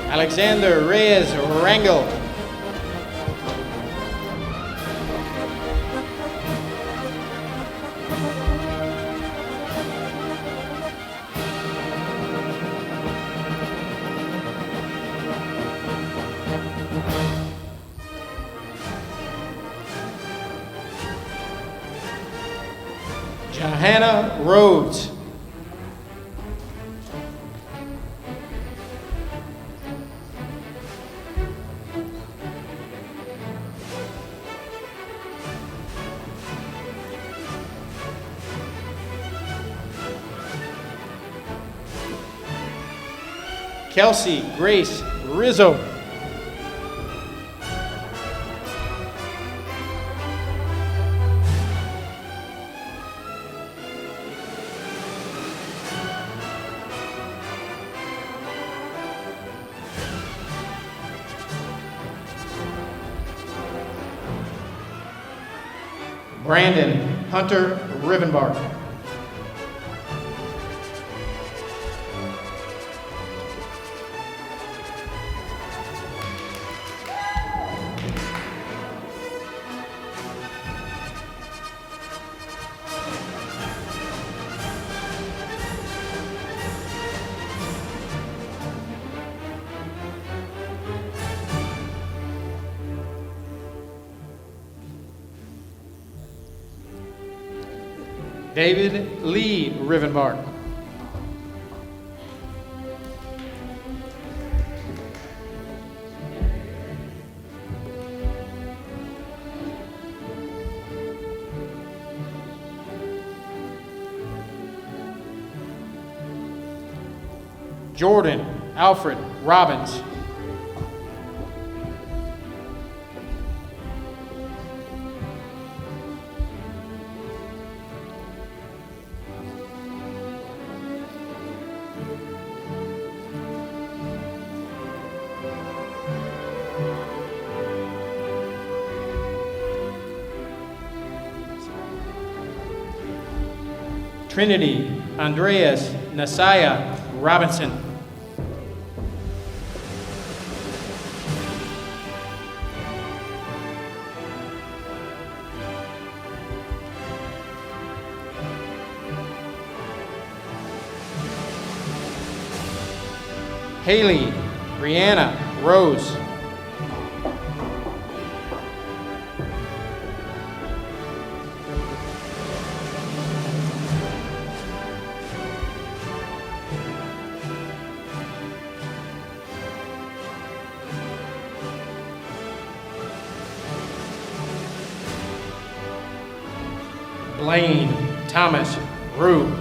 Alexander Reyes Rangel. Johanna Rhodes. Kelsey Grace Rizzo. Brandon Hunter Rivenbark. David Lee Rivenbark. Jordan Alfred Robbins. Trinity Andreas Nasaya Robinson. Haley Brianna Rose. Blaine Thomas Rue.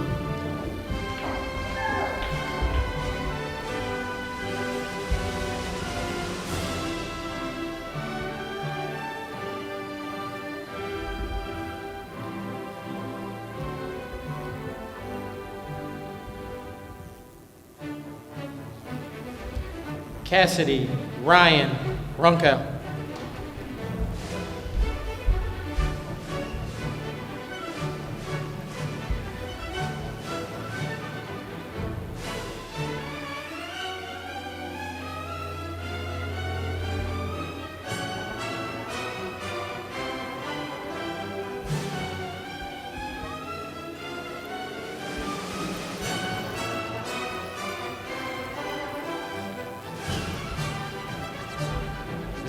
Cassidy Ryan Runkel.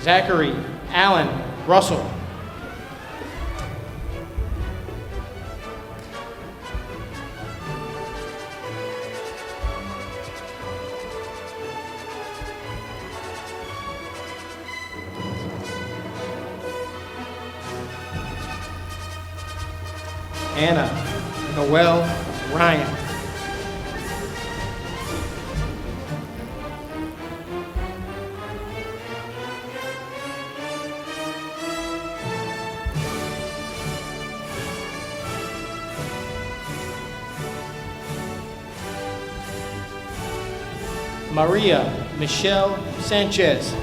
Zachary Allen Russell. Anna Noel Ryan. Maria Michelle Sanchez.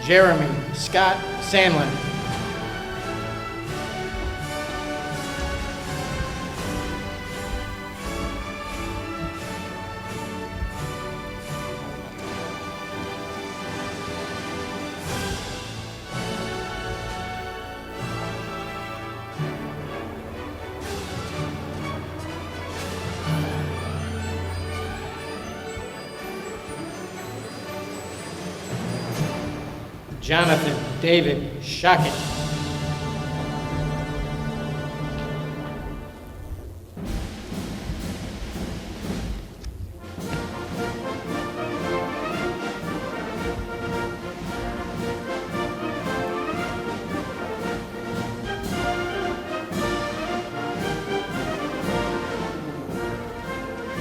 Jeremy Scott Sandlin. Jonathan David Shockett.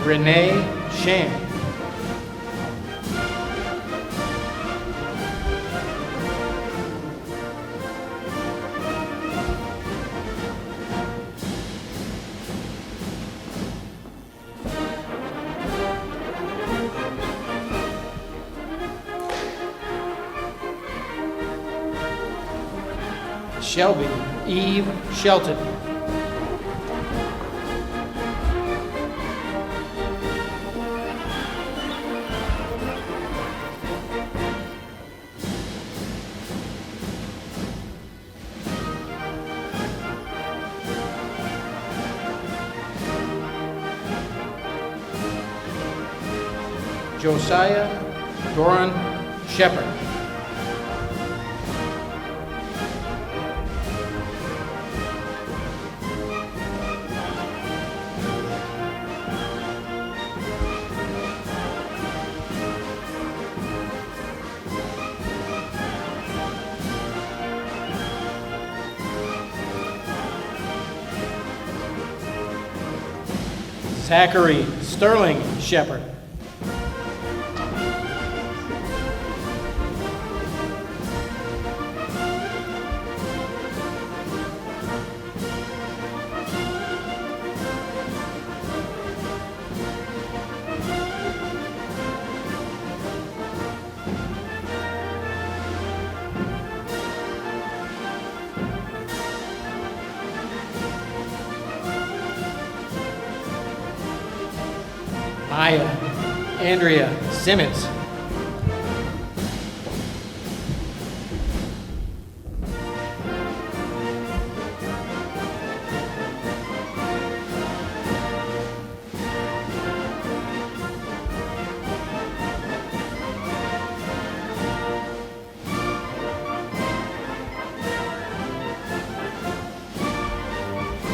Renee Shan. Shelby Eve Shelton. Josiah Doran Shepherd. Zachary Sterling Shepherd. Maya Andrea Simmons.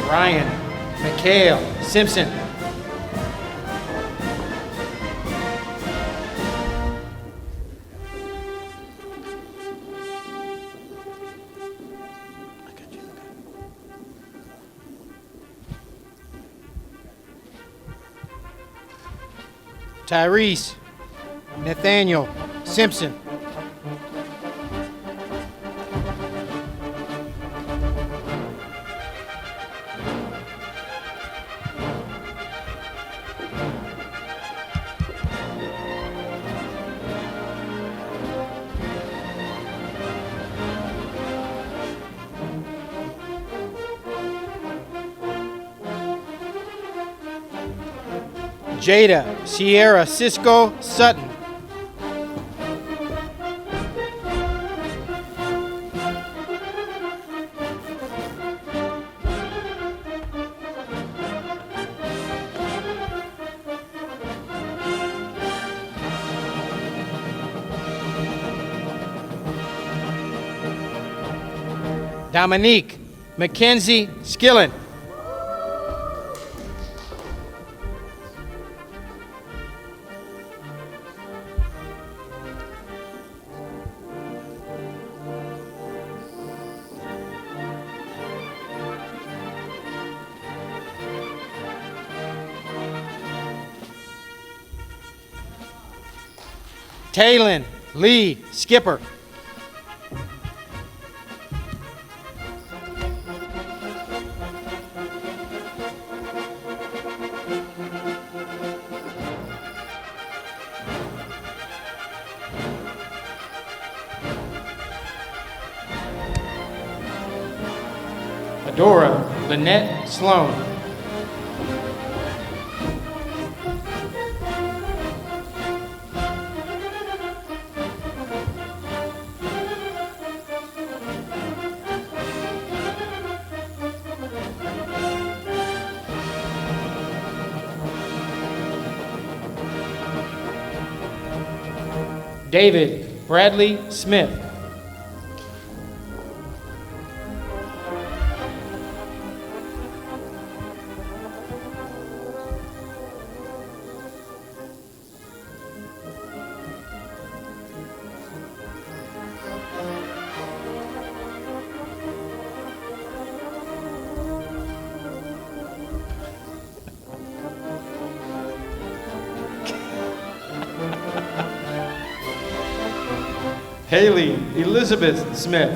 Ryan Mikhail Simpson. Tyrese Nathaniel Simpson. Jada Sierra Cisco Sutton. Dominique Mackenzie Skillen. Taylin Lee Skipper. Adora Lynette Sloan. David Bradley Smith. Haley Elizabeth Smith.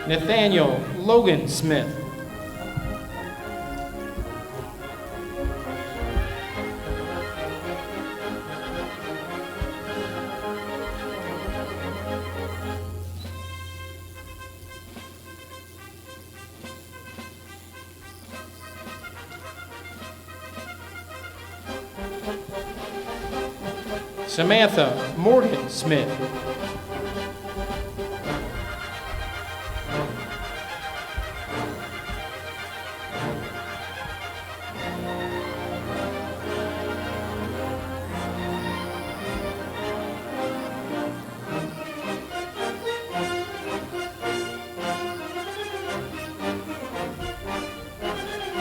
Nathaniel Logan Smith. Samantha Morgan Smith.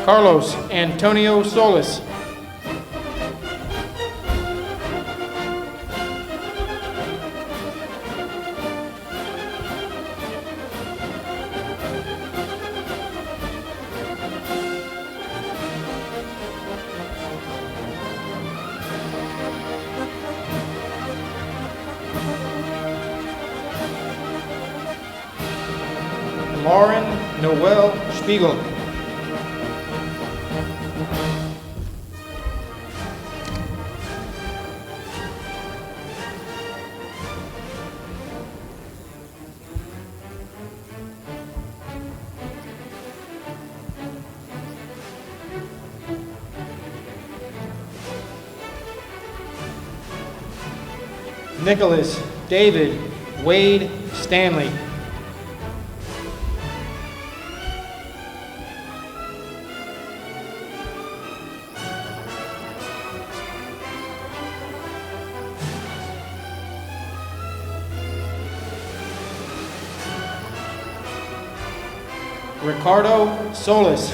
Carlos Antonio Solis. Lauren Noel Spiegel. Nicholas David Wade Stanley. Ricardo Solis.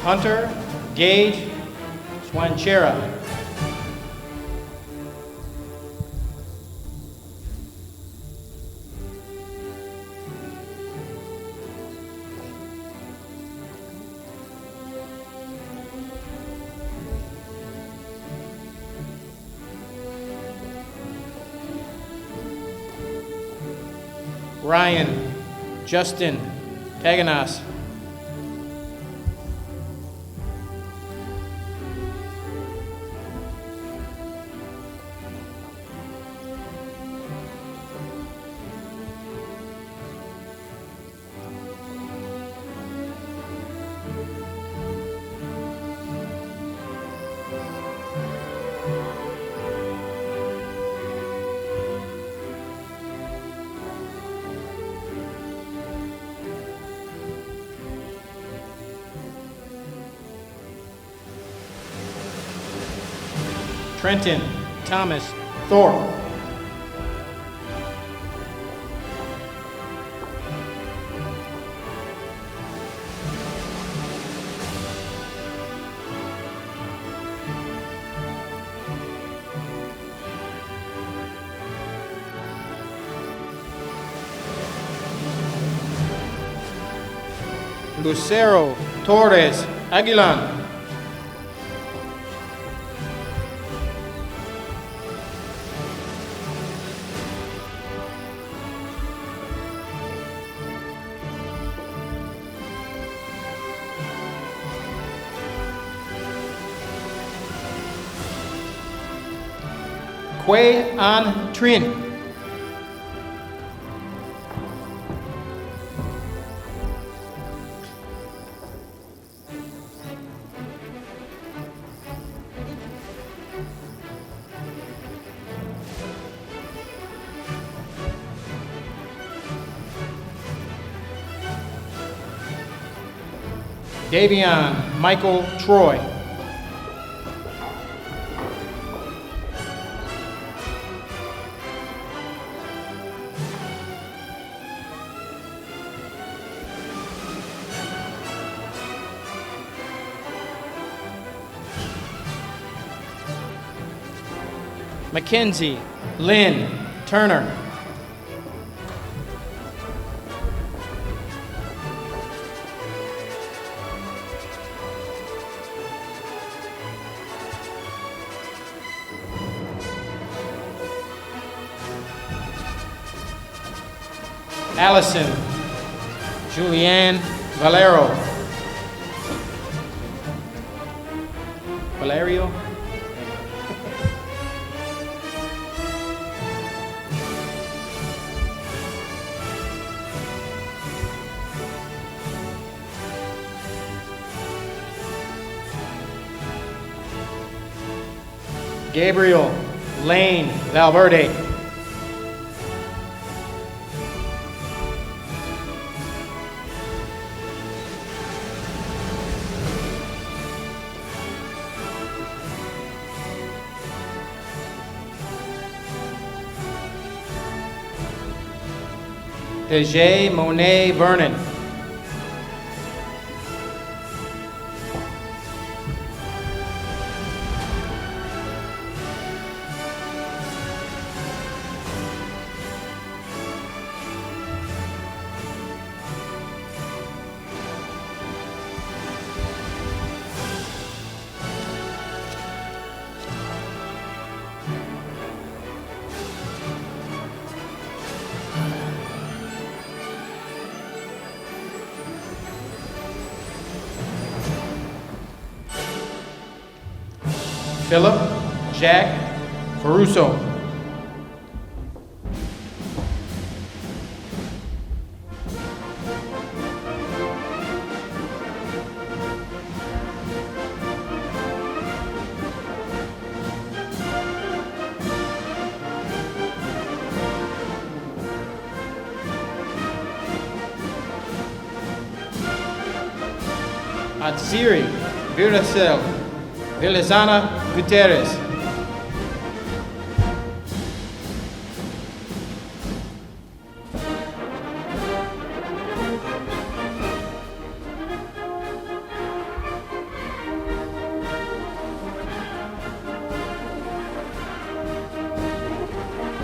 Hunter Gage Swanchera. Ryan Justin Taganas. Trenton Thomas Thorpe. Lucero Torres Aguilan. Quay An Trin. Davion Michael Troy. Mackenzie Lynn Turner. Allison Julianne Valerio. Gabriel Lane Valverde. Dejae Monet Vernon. Philip Jack Caruso. Atsiri Viracel Vilizana Gutierrez.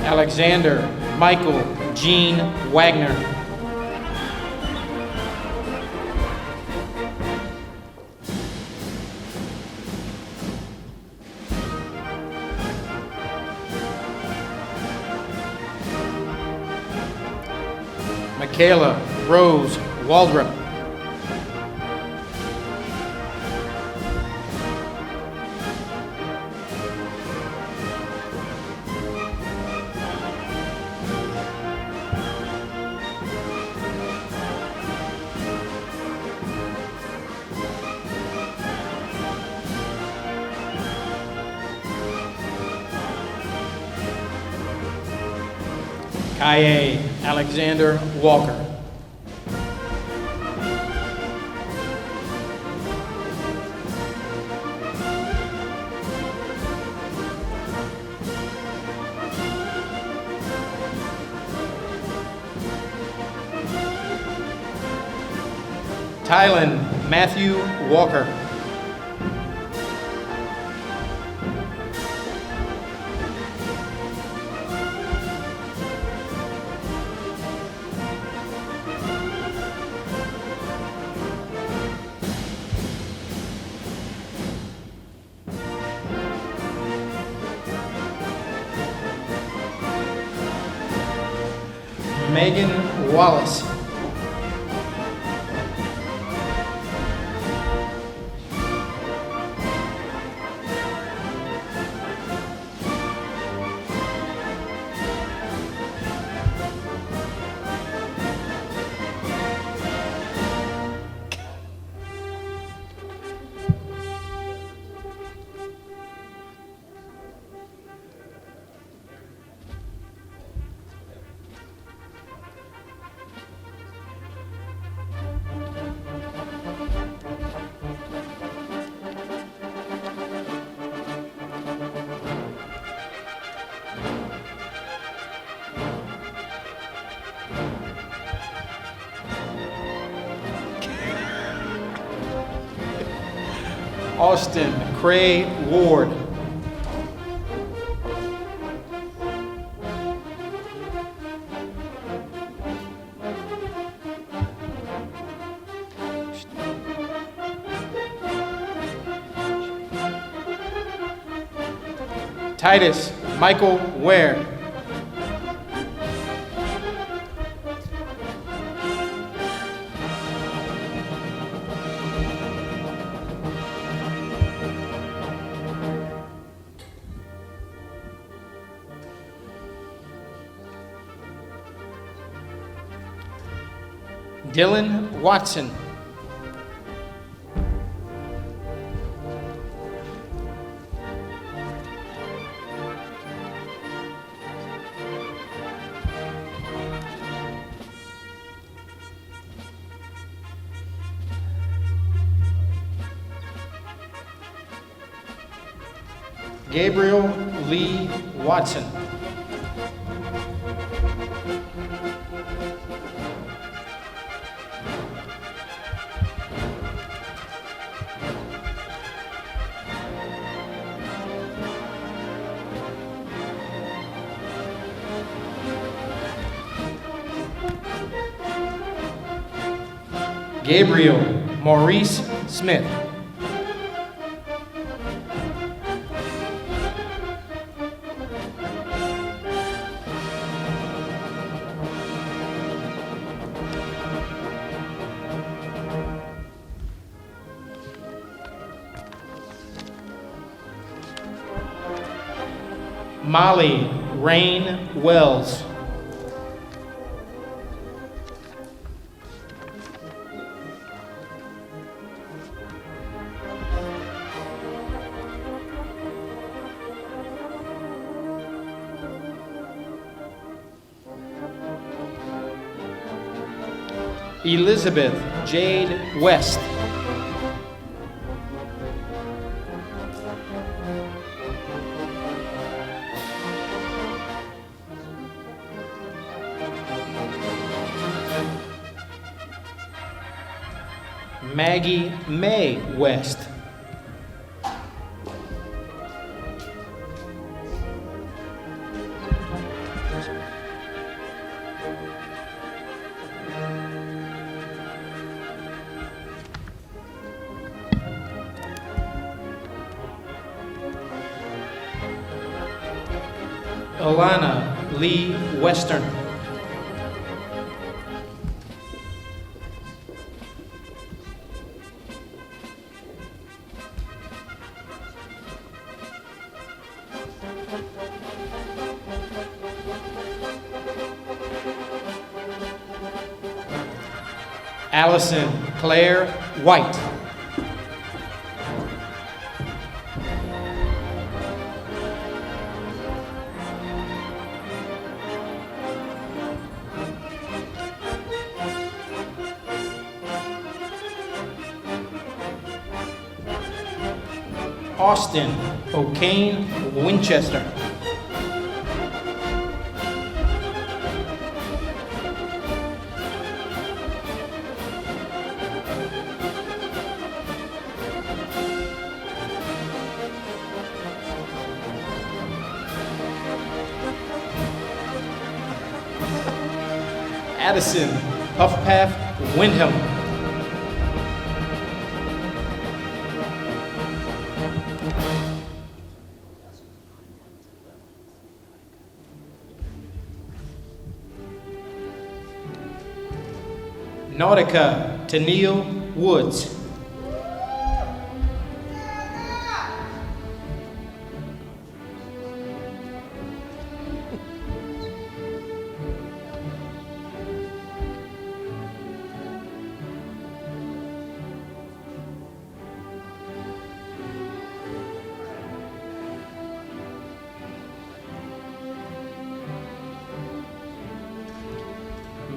Alexander Michael Jean Wagner. Michaela Rose Waldrop. Kaye Alexander Walker. Tylen Matthew Walker. Megan Wallace. Austin Cray Ward. Titus Michael Ware. Dylan Watson. Gabriel Lee Watson. Gabriel Maurice Smith. Molly Rain Wells. Elizabeth Jade West. Maggie May West. Alana Lee Western. Allison Claire White. Austin O'Kane Winchester. Addison Puffpath Windham. Nautica Tennille Woods.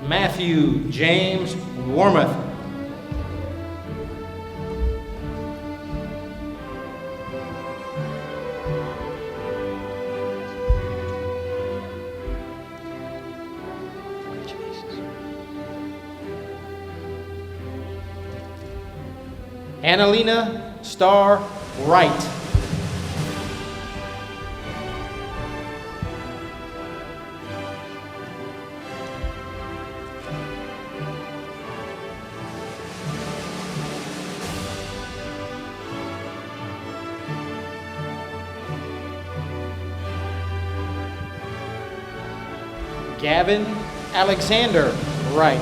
Matthew James Wormuth. Annalena Starr Wright. Gavin Alexander Wright.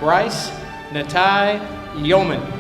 Bryce Natai Yeoman.